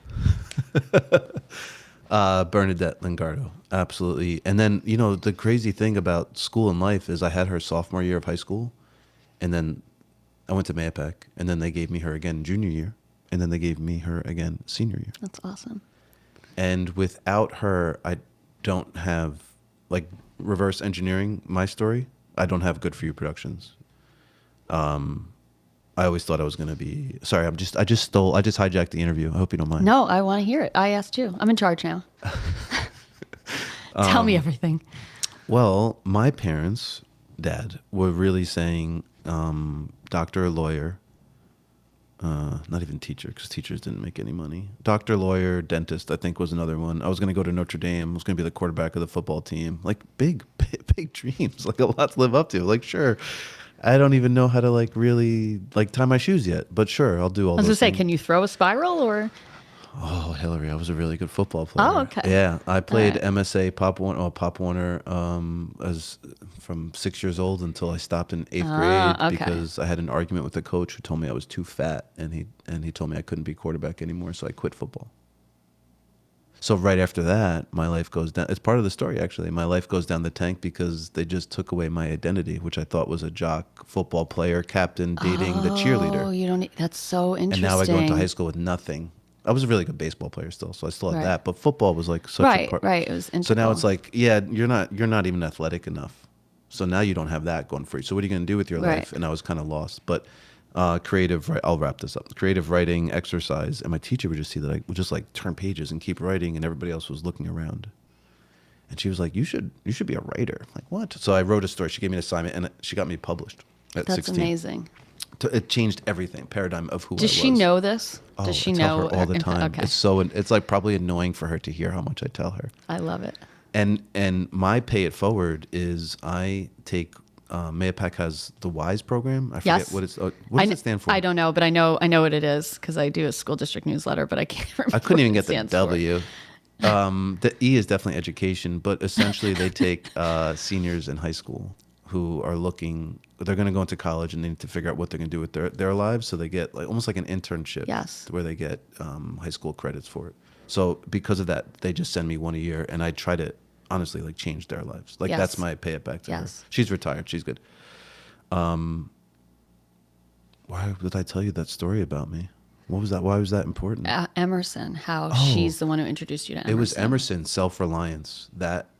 S1: Bernadette Lingardo. Absolutely. And then, the crazy thing about school and life is I had her sophomore year of high school. And then I went to Mayapack. And then they gave me her again junior year. And then they gave me her again senior year.
S2: That's awesome.
S1: And without her, I don't have, like, reverse engineering my story. I don't have Good For You Productions. I always thought I was going to be, sorry, I just hijacked the interview. I hope you don't mind.
S2: No, I want to hear it. I asked you. I'm in charge now. Tell me everything.
S1: Well, my parents, dad, were really saying, doctor or lawyer. Not even teacher, because teachers didn't make any money. Doctor, lawyer, dentist, I think was another one. I was going to go to Notre Dame. I was going to be the quarterback of the football team. Like, big dreams, like, a lot to live up to. Like, sure, I don't even know how to, like, really, like, tie my shoes yet, but sure, I'll do all those things.
S2: I was going to say, can you throw a spiral, or?
S1: Oh, Hillary, I was a really good football player.
S2: Oh, okay.
S1: Yeah, I played MSA Pop Warner as from 6 years old until I stopped in 8th grade
S2: okay.
S1: because I had an argument with the coach who told me I was too fat, and he told me I couldn't be quarterback anymore, so I quit football. So right after that, my life goes down. It's part of the story, actually. My life goes down the tank because they just took away my identity, which I thought was a jock, football player, captain, dating the cheerleader.
S2: Oh, you don't. That's so interesting.
S1: And now I go into high school with nothing. I was a really good baseball player still, so I still had that. But football was like such a part.
S2: Right. It was integral.
S1: So now it's like, yeah, you're not even athletic enough. So now you don't have that going for you. So what are you going to do with your life? And I was kind of lost. But creative, I'll wrap this up. Creative writing, exercise, and my teacher would just see that I would just, like, turn pages and keep writing, and everybody else was looking around. And she was like, you should be a writer. I'm like, what? So I wrote a story. She gave me an assignment, and she got me published at 16.
S2: That's amazing.
S1: It changed everything, paradigm of who I was.
S2: Does she know this? Does she know?
S1: I tell her all the time.
S2: Okay.
S1: It's like probably annoying for her to hear how much I tell her.
S2: I love it.
S1: And my pay it forward is I take Mayapack has the WISE program. I forget what does it stand for?
S2: I don't know, but I know what it is because I do a school district newsletter, but I can't remember.
S1: I couldn't even get the W. The E is definitely education, but essentially they take seniors in high school who are they're going to go into college and they need to figure out what they're going to do with their lives. So they get almost like an internship where they get high school credits for it. So because of that, they just send me one a year, and I try to honestly like changed their lives. Like
S2: Yes.
S1: that's my pay it back to her.
S2: Yes.
S1: She's retired. She's good. Why did I tell you that story about me? What was that? Why was that important?
S2: Emerson, how she's the one who introduced you to Emerson.
S1: It was Emerson, self-reliance.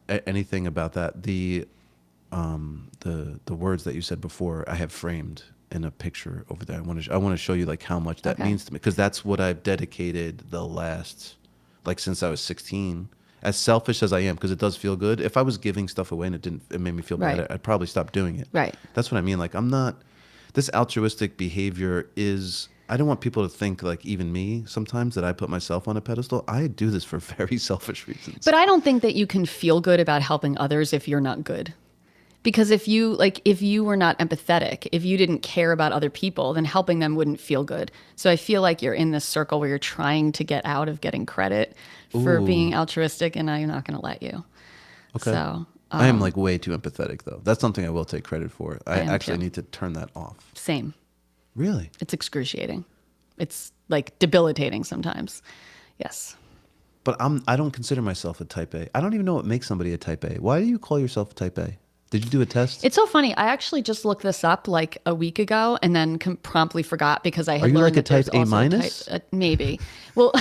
S1: Anything about that. The words that you said before, I have framed in a picture over there. I want to show you like how much that means to me, because that's what I've dedicated the last, like since I was 16. As selfish as I am, because it does feel good. If I was giving stuff away and it made me feel bad, I'd probably stop doing it.
S2: Right.
S1: That's what I mean. Like this altruistic behavior is, I don't want people to think, like even me sometimes, that I put myself on a pedestal. I do this for very selfish reasons.
S2: But I don't think that you can feel good about helping others if you're not good. Because if you were not empathetic, if you didn't care about other people, then helping them wouldn't feel good. So I feel like you're in this circle where you're trying to get out of getting credit for being altruistic, and I'm not going to let you.
S1: Okay.
S2: So
S1: I am like way too empathetic though. That's something I will take credit for. I actually need to turn that off.
S2: Same.
S1: Really?
S2: It's excruciating. It's like debilitating sometimes. Yes.
S1: But I don't consider myself a type A. I don't even know what makes somebody a type A. Why do you call yourself a type A? Did you do a test?
S2: It's so funny. I actually just looked this up like a week ago and then promptly forgot because I had
S1: learned
S2: like
S1: that
S2: a type
S1: A minus?
S2: Maybe. Well,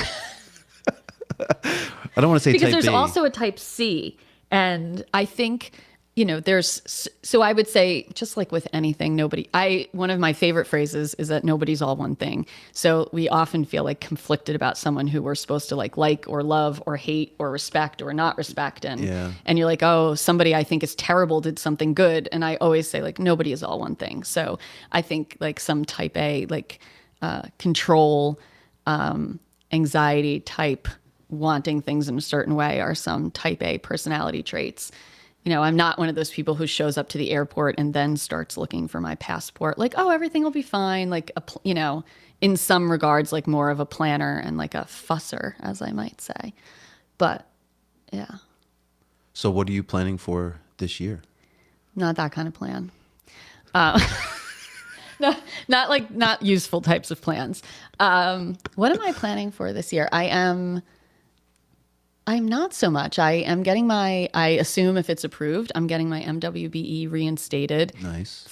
S1: I don't want to say
S2: because
S1: type
S2: there's
S1: B.
S2: also a type C. And I think, so I would say, just like with anything, one of my favorite phrases is that nobody's all one thing. So we often feel like conflicted about someone who we're supposed to like or love or hate or respect or not respect. And you're like, oh, somebody I think is terrible did something good. And I always say like, nobody is all one thing. So I think like some type A, like control, anxiety type, wanting things in a certain way are some type A personality traits. I'm not one of those people who shows up to the airport and then starts looking for my passport. Like, oh, everything will be fine. Like, in some regards, like more of a planner and like a fusser, as I might say. But yeah.
S1: So what are you planning for this year?
S2: Not that kind of plan. No, not useful types of plans. What am I planning for this year? I'm not so much. I am I assume if it's approved, I'm getting my MWBE reinstated.
S1: Nice.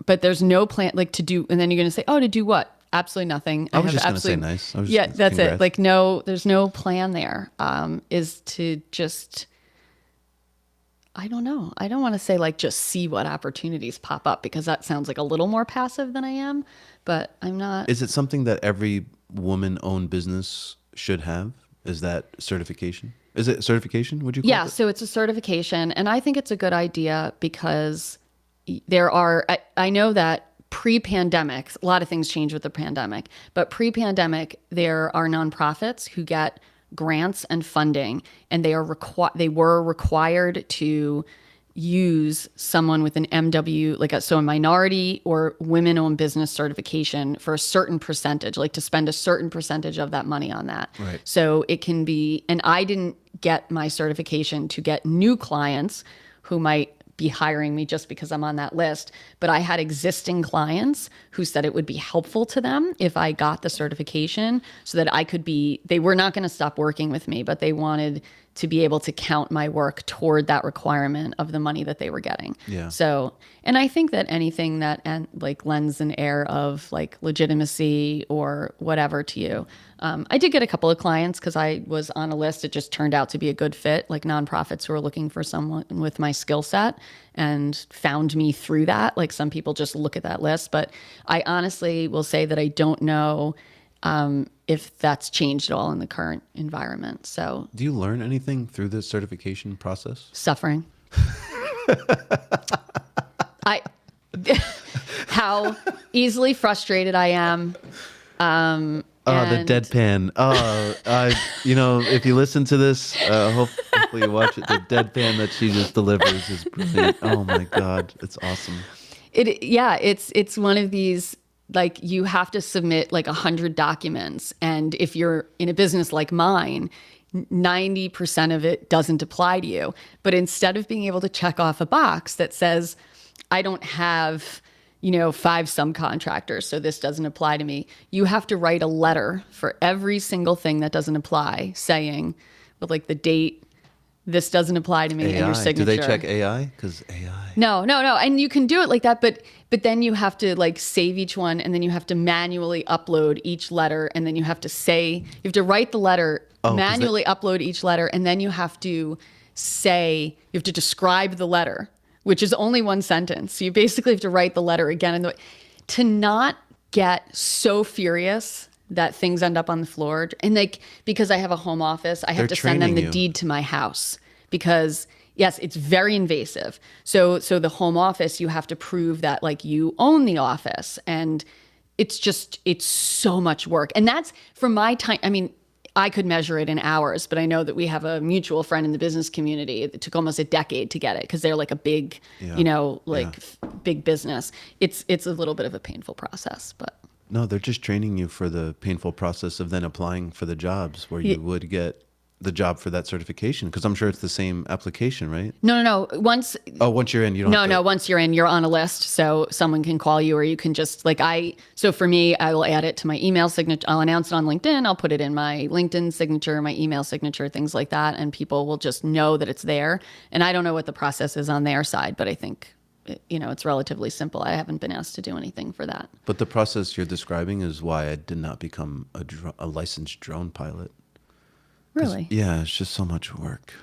S2: But there's no plan to do, and then you're going to say, oh, to do what? Absolutely nothing.
S1: I was just going to say nice.
S2: That's congrats. It. Like, no, there's no plan there. Is to just, I don't know. I don't want to say like just see what opportunities pop up, because that sounds like a little more passive than I am, but I'm not.
S1: Is it something that every woman-owned business should have? Is that certification? Is it certification? Would you call it?
S2: Yeah, so it's a certification. And I think it's a good idea because I know that pre-pandemic, a lot of things changed with the pandemic, but pre-pandemic, there are nonprofits who get grants and funding, and they were required to use someone with an MW, so a minority or women-owned business certification for a certain percentage, like to spend a certain percentage of that money on that.
S1: Right.
S2: So it can be, and I didn't get my certification to get new clients who might be hiring me just because I'm on that list, but I had existing clients who said it would be helpful to them if I got the certification so that they were not going to stop working with me, but they wanted to be able to count my work toward that requirement of the money that they were getting.
S1: Yeah.
S2: So, and I think that anything that lends an air of like legitimacy or whatever to you. I did get a couple of clients because I was on a list. It just turned out to be a good fit, like nonprofits who are looking for someone with my skill set and found me through that. Like some people just look at that list, but I honestly will say that I don't know if that's changed at all in the current environment. So,
S1: do you learn anything through this certification process?
S2: Suffering. How easily frustrated I am.
S1: The deadpan. If you listen to this, hopefully you watch it. The deadpan that she just delivers is brilliant. Oh my God, it's awesome.
S2: It's one of these. Like you have to submit like 100 documents. And if you're in a business like mine, 90% of it doesn't apply to you. But instead of being able to check off a box that says, I don't have, 5 subcontractors, so this doesn't apply to me, you have to write a letter for every single thing that doesn't apply, saying with like the date this doesn't apply to me, and your
S1: AI.
S2: signature.
S1: Do they check AI? Because AI.
S2: No. And you can do it like that, but then you have to like save each one, and then you have to manually upload each letter, and then you have to write the letter, manually upload each letter, and then you have to describe the letter, which is only one sentence. So you basically have to write the letter again. And to not get so furious that things end up on the floor, and like, because I have a home office, I have to send them the deed to my house, because yes, it's very invasive. So the home office, you have to prove that like you own the office, and it's so much work. And that's from my time. I mean, I could measure it in hours, but I know that we have a mutual friend in the business community. It took almost a decade to get it, because they're like a big, big business. It's a little bit of a painful process, but.
S1: No, they're just training you for the painful process of then applying for the jobs where you would get the job for that certification, because I'm sure it's the same application, right?
S2: No. Once
S1: you're in, you don't.
S2: No. Once you're in, you're on a list, so someone can call you, or you can just So for me, I will add it to my email signature. I'll announce it on LinkedIn. I'll put it in my LinkedIn signature, my email signature, things like that, and people will just know that it's there. And I don't know what the process is on their side, but I think it's relatively simple. I haven't been asked to do anything for that.
S1: But the process you're describing is why I did not become a licensed drone pilot.
S2: Really?
S1: Yeah, it's just so much work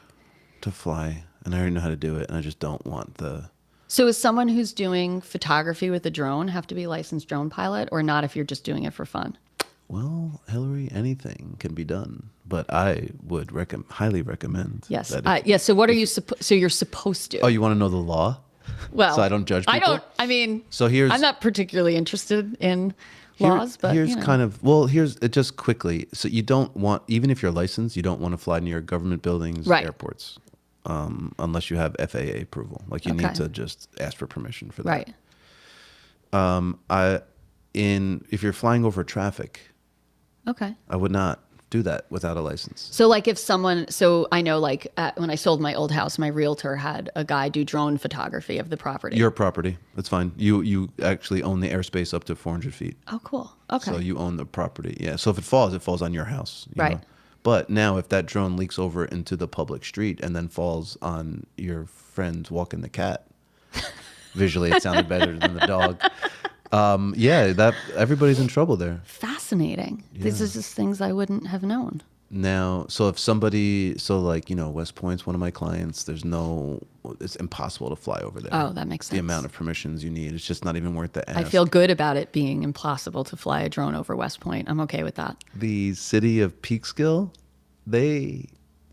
S1: to fly, and I already know how to do it, and I just don't want the...
S2: So is someone who's doing photography with a drone have to be a licensed drone pilot, or not if you're just doing it for fun?
S1: Well, Hillary, anything can be done, but I would highly recommend.
S2: Yes. Yes. So what are you so you're supposed to?
S1: Oh, you want to know the law?
S2: Well,
S1: so I don't judge people? I'm
S2: not particularly interested in laws, but
S1: here's it just quickly. So you don't want, even if you're licensed, you don't want to fly near government buildings, airports, unless you have FAA approval. Like you need to just ask for permission for that.
S2: Right.
S1: If you're flying over traffic, I would not do that without a license.
S2: So like I know like when I sold my old house, my realtor had a guy do drone photography of the property.
S1: Your property, that's fine. You actually own the airspace up to 400 feet.
S2: Oh, cool. Okay.
S1: So you own the property. Yeah. So if it falls on your house. You know? But now if that drone leaks over into the public street and then falls on your friend walking the cat, visually it sounded better than the dog. That everybody's in trouble there.
S2: Fascinating. Yeah. These are just things I wouldn't have known.
S1: Now, so if somebody, West Point's one of my clients, it's impossible to fly over there.
S2: Oh, that makes sense.
S1: The amount of permissions you need, it's just not even worth the ask.
S2: I feel good about it being impossible to fly a drone over West Point. I'm okay with that.
S1: The city of Peekskill,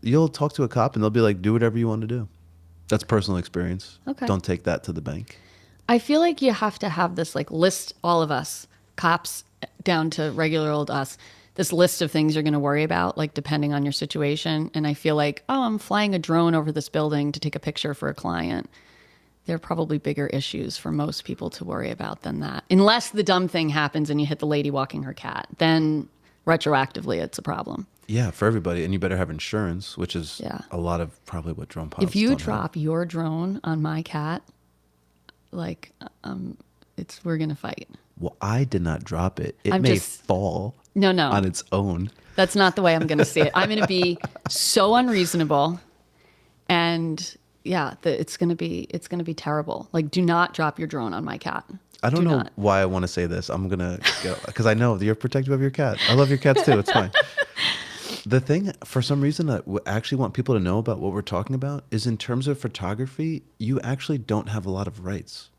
S1: you'll talk to a cop and they'll be like, do whatever you want to do. That's personal experience.
S2: Okay.
S1: Don't take that to the bank.
S2: I feel like you have to have this like list, all of us, cops down to regular old us, this list of things you're going to worry about, like depending on your situation. And I feel like, I'm flying a drone over this building to take a picture for a client. There are probably bigger issues for most people to worry about than that. Unless the dumb thing happens and you hit the lady walking her cat, then retroactively it's a problem.
S1: Yeah, for everybody. And you better have insurance, which is a lot of probably what drone pilots
S2: If you
S1: don't
S2: drop
S1: have.
S2: your drone on my cat, we're gonna fight.
S1: Well, I did not drop it. It may fall on its own.
S2: That's not the way I'm gonna see it. I'm gonna be so unreasonable, and it's gonna be terrible. Like, do not drop your drone on my cat.
S1: I don't know why I want to say this. I'm gonna go because I know you're protective of your cat. I love your cats too. It's fine. The thing, for some reason, I actually want people to know about what we're talking about is in terms of photography, you actually don't have a lot of rights.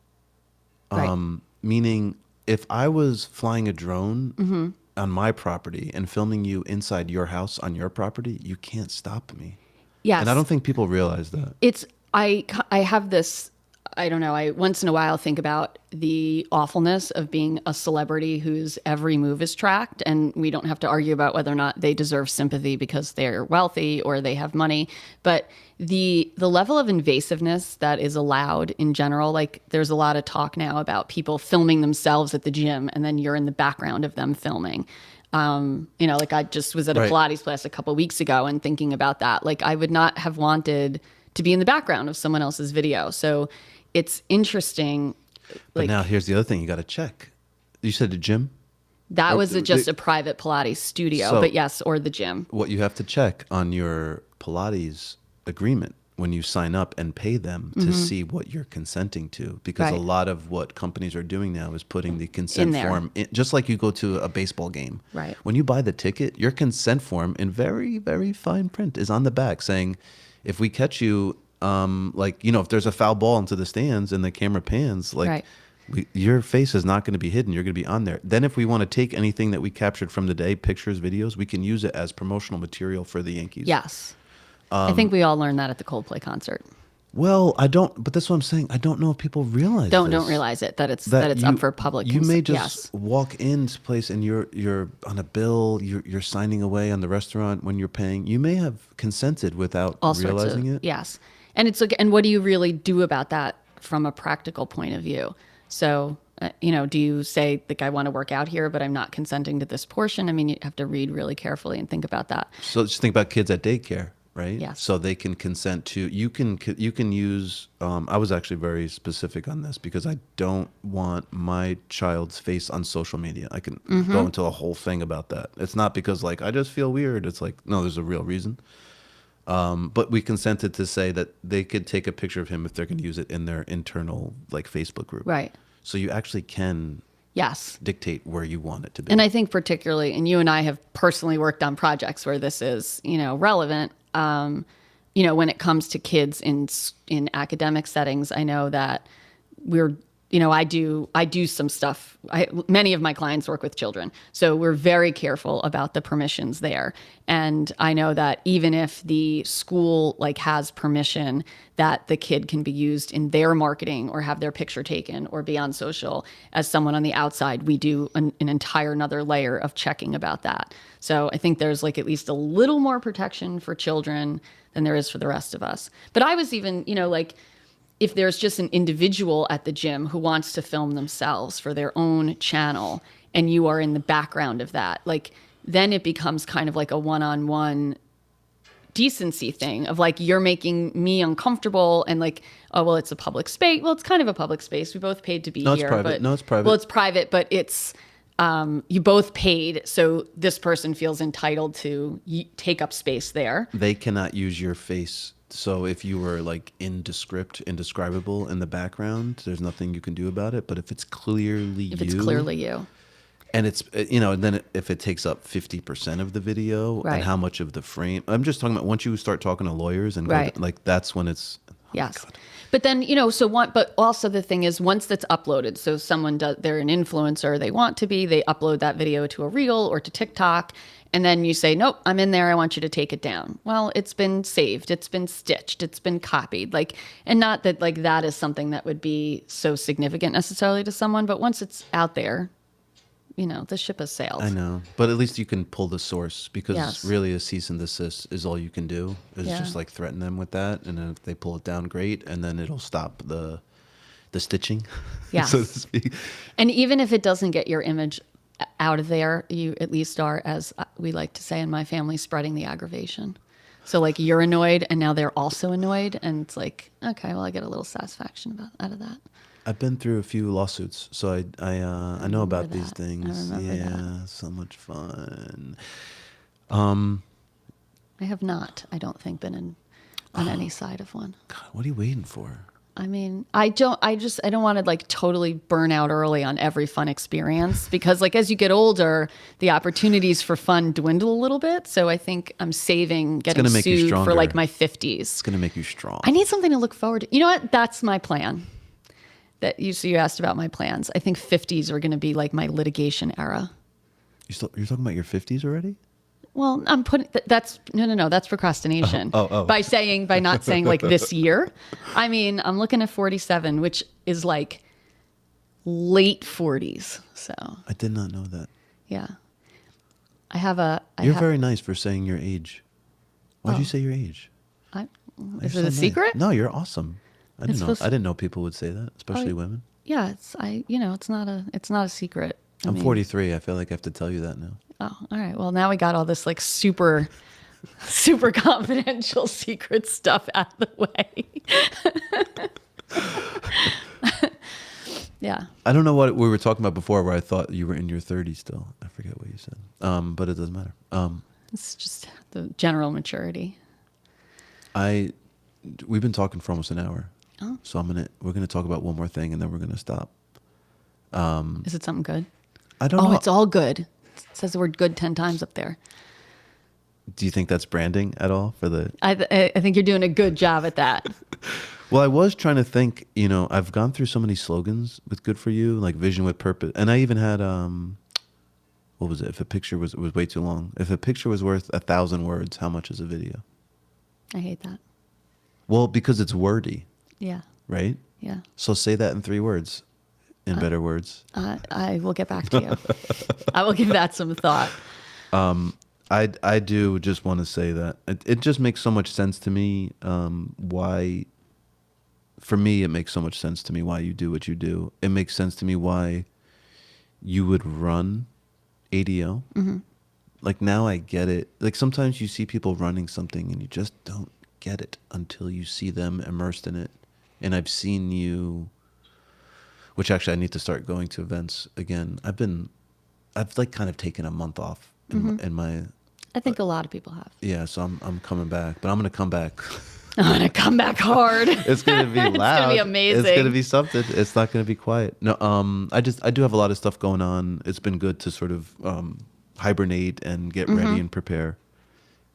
S2: Right.
S1: Meaning, if I was flying a drone on my property and filming you inside your house on your property, you can't stop me.
S2: Yes.
S1: And I don't think people realize that.
S2: I have this, I don't know, I once in a while think about the awfulness of being a celebrity whose every move is tracked, and we don't have to argue about whether or not they deserve sympathy because they're wealthy or they have money. But the level of invasiveness that is allowed in general, like there's a lot of talk now about people filming themselves at the gym and then you're in the background of them filming. Like I just was at a Pilates class a couple of weeks ago and thinking about that. Like I would not have wanted to be in the background of someone else's video. So it's interesting.
S1: But now here's the other thing you got to check. You said the gym?
S2: That was just a private Pilates studio, but yes, or the gym.
S1: What you have to check on your Pilates agreement when you sign up and pay them to see what you're consenting to, because a lot of what companies are doing now is putting the consent form in, just like you go to a baseball game.
S2: Right.
S1: When you buy the ticket, your consent form in very, very fine print is on the back saying, if we catch you, if there's a foul ball into the stands and the camera pans, your face is not going to be hidden. You're going to be on there. Then if we want to take anything that we captured from the day, pictures, videos, we can use it as promotional material for the Yankees.
S2: Yes. I think we all learned that at the Coldplay concert.
S1: Well, I don't, but that's what I'm saying. I don't know if people realize
S2: Don't realize it, that it's up for public
S1: You may just walk into place and you're on a bill, you're signing away on the restaurant when you're paying. You may have consented without realizing it.
S2: Yes. And it's like, and what do you really do about that from a practical point of view? So, do you say, like, I want to work out here, but I'm not consenting to this portion? I mean, you have to read really carefully and think about that.
S1: So just think about kids at daycare. Right.
S2: Yes.
S1: So they can consent to, you can use, I was actually very specific on this because I don't want my child's face on social media. I can go into a whole thing about that. It's not because like, I just feel weird. It's like, no, there's a real reason. But we consented to say that they could take a picture of him if they're going to use it in their internal like Facebook group.
S2: Right.
S1: So you actually can dictate where you want it to be.
S2: And I think particularly, and you and I have personally worked on projects where this is, relevant. When it comes to kids in academic settings, I know that I do some stuff. Many of my clients work with children, so we're very careful about the permissions there. And I know that even if the school has permission that the kid can be used in their marketing or have their picture taken or be on social, as someone on the outside, we do an entire another layer of checking about that. So I think there's at least a little more protection for children than there is for the rest of us. But I was even, if there's just an individual at the gym who wants to film themselves for their own channel and you are in the background of that, then it becomes kind of like a one-on-one decency thing of you're making me uncomfortable and it's a public space. Well, it's kind of a public space. We both paid to be here.
S1: It's private. No, it's private.
S2: Well, it's private, but it's, you both paid. So this person feels entitled to take up space there.
S1: They cannot use your face. So if you were indescribable in the background, there's nothing you can do about it. But if it's clearly you, and it's then if it takes up 50% of the video and how much of the frame, I'm just talking about once you start talking to lawyers and that's when it's
S2: yes. But then but also the thing is once that's uploaded, so someone they're an influencer, they want to be, they upload that video to a reel or to TikTok. And then you say, nope, I'm in there. I want you to take it down. Well, it's been saved. It's been stitched. It's been copied. And not that that is something that would be so significant necessarily to someone. But once it's out there, the ship has sailed.
S1: I know. But at least you can pull the source because really a cease and desist is all you can do. Is just threaten them with that. And then if they pull it down, great. And then it'll stop the stitching, so to speak.
S2: And even if it doesn't get your image out of there, you at least are, as we like to say in my family, spreading the aggravation. So you're annoyed and now they're also annoyed, and it's okay, well, I get a little satisfaction out of that.
S1: I've been through a few lawsuits, so I know about these things.
S2: I remember that.
S1: So much fun.
S2: I have not, I don't think, been on any side of one.
S1: God, what are you waiting for?
S2: I mean, I don't want to totally burn out early on every fun experience because as you get older, the opportunities for fun dwindle a little bit. So I think I'm saving getting sued for my 50s.
S1: It's going to make you strong.
S2: I need something to look forward to. You know what? That's my plan. So you asked about my plans. I think 50s are going to be my litigation era.
S1: You're talking about your 50s already?
S2: Well, I'm putting that's no. That's procrastination.
S1: Oh.
S2: By not saying this year. I mean, I'm looking at 47, which is late 40s. So
S1: I did not know that.
S2: Yeah, I have
S1: You're very nice for saying your age. Why'd you say your age?
S2: Is it a secret?
S1: No, you're awesome. I didn't know people would say that, especially women.
S2: Yeah, it's not a secret.
S1: I'm 43. I feel like I have to tell you that now.
S2: Oh, all right. Well, now we got all this super confidential secret stuff out of the way. Yeah.
S1: I don't know what we were talking about before where I thought you were in your 30s still. I forget what you said. But it doesn't matter.
S2: It's just the general maturity.
S1: We've been talking for almost an hour.
S2: Oh.
S1: So we're gonna talk about one more thing and then we're gonna stop.
S2: Is it something good?
S1: I don't know.
S2: Oh, it's all good. It says the word good 10 times up there.
S1: Do you think that's branding at all for the?
S2: I think you're doing a good job at that.
S1: Well, I was trying to think, I've gone through so many slogans with Good For You, like vision with purpose. And I even had, what was it? If a picture was way too long. If a picture was worth 1,000 words, how much is a video?
S2: I hate that.
S1: Well, because it's wordy.
S2: Yeah.
S1: Right?
S2: Yeah.
S1: So say that in 3 words, in better words.
S2: I will get back to you. I will give that some thought.
S1: I do just want to say that it just makes so much sense to me. Why, for me, it makes so much sense to me why you do what you do. It makes sense to me why you would run ADO. Mm-hmm. Like now I get it. Like sometimes you see people running something and you just don't get it until you see them immersed in it. And I've seen you, which actually I need to start going to events again. I've like kind of taken a month off in my.
S2: I think a lot of people have.
S1: Yeah, so I'm coming back, but I'm gonna come back.
S2: I'm gonna come back hard.
S1: It's gonna be loud.
S2: It's gonna be amazing.
S1: It's gonna be something. It's not gonna be quiet. No, I do have a lot of stuff going on. It's been good to sort of hibernate and get ready and prepare.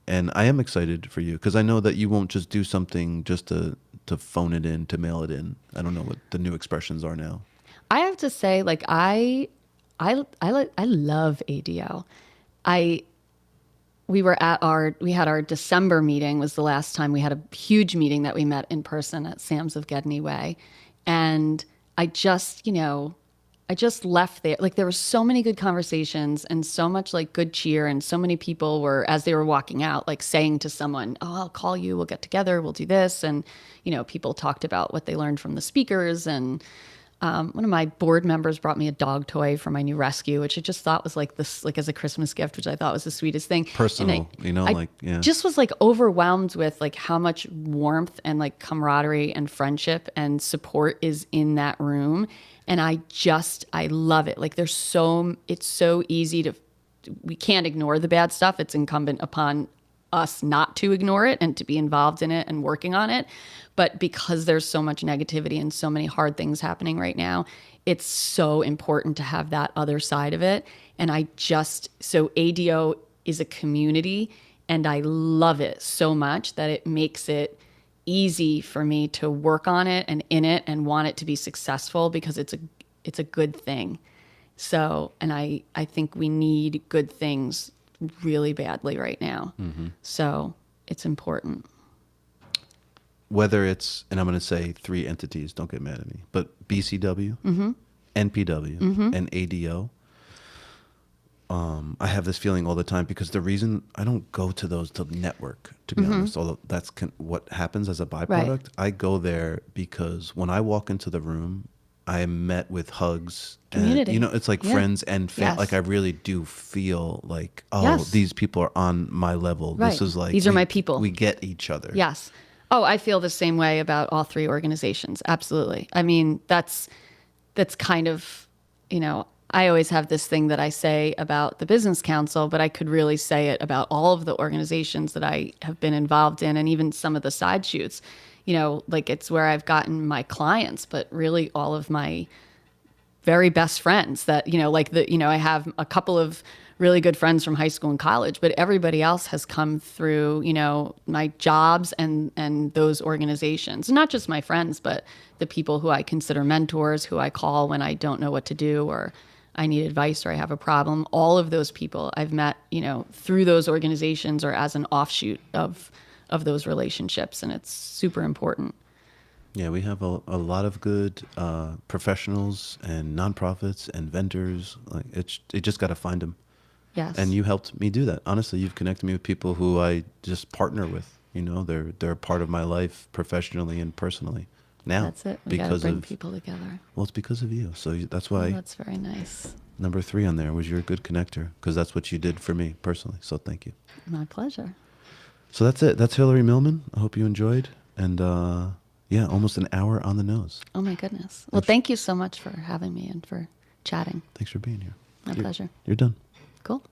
S1: And I am excited for you because I know that you won't just do something just to phone it in, to mail it in. I don't know what the new expressions are now.
S2: I have to say, like I love ADO. We had our December meeting was the last time we had a huge meeting that we met in person at Sam's of Gedney Way. And I just left there. Like there were so many good conversations and so much like good cheer. And so many people were, as they were walking out, like saying to someone, oh, I'll call you, we'll get together, we'll do this. And, people talked about what they learned from the speakers. And one of my board members brought me a dog toy for my new rescue, which I just thought was like this, like as a Christmas gift, which I thought was the sweetest thing.
S1: Personal,
S2: I just was like overwhelmed with like how much warmth and like camaraderie and friendship and support is in that room. And I love it. Like it's so easy we can't ignore the bad stuff. It's incumbent upon us not to ignore it and to be involved in it and working on it. But because there's so much negativity and so many hard things happening right now, it's so important to have that other side of it. And so ADO is a community and I love it so much that it makes it easy for me to work on it and in it and want it to be successful because it's a good thing. So, and I think we need good things really badly right now. Mm-hmm. So it's important.
S1: Whether it's, and I'm going to say 3 entities, don't get mad at me, but BCW, NPW, and ADO. I have this feeling all the time because the reason I don't go to those to network, to be honest, although that's what happens as a byproduct. Right. I go there because when I walk into the room, I am met with hugs.
S2: Community.
S1: And, it's like friends and family. Yes. Like I really do feel like, these people are on my level.
S2: Right.
S1: This is like,
S2: these are my people.
S1: We get each other.
S2: Yes. Oh, I feel the same way about all 3 organizations. Absolutely. I mean, that's kind of, I always have this thing that I say about the Business Council, but I could really say it about all of the organizations that I have been involved in and even some of the side shoots. Like it's where I've gotten my clients, but really all of my very best friends that, I have a couple of really good friends from high school and college, but everybody else has come through, my jobs and those organizations. Not just my friends, but the people who I consider mentors, who I call when I don't know what to do or I need advice or I have a problem. All of those people I've met, through those organizations or as an offshoot of those relationships. And it's super important.
S1: Yeah, we have a lot of good professionals and nonprofits and vendors. Like you just got to find them.
S2: Yes.
S1: And you helped me do that. Honestly, you've connected me with people who I just partner with. They're a part of my life professionally and personally. Now,
S2: that's it. We got to bring people together.
S1: Well, it's because of you. So that's why.
S2: Oh, that's very nice.
S1: Number 3 on there was you're a good connector because that's what you did for me personally. So thank you.
S2: My pleasure.
S1: So that's it. That's Hillary Millman. I hope you enjoyed. And almost an hour on the nose.
S2: Oh my goodness. Well, thank you so much for having me and for chatting.
S1: Thanks for being here.
S2: My pleasure.
S1: You're done.
S2: Cool.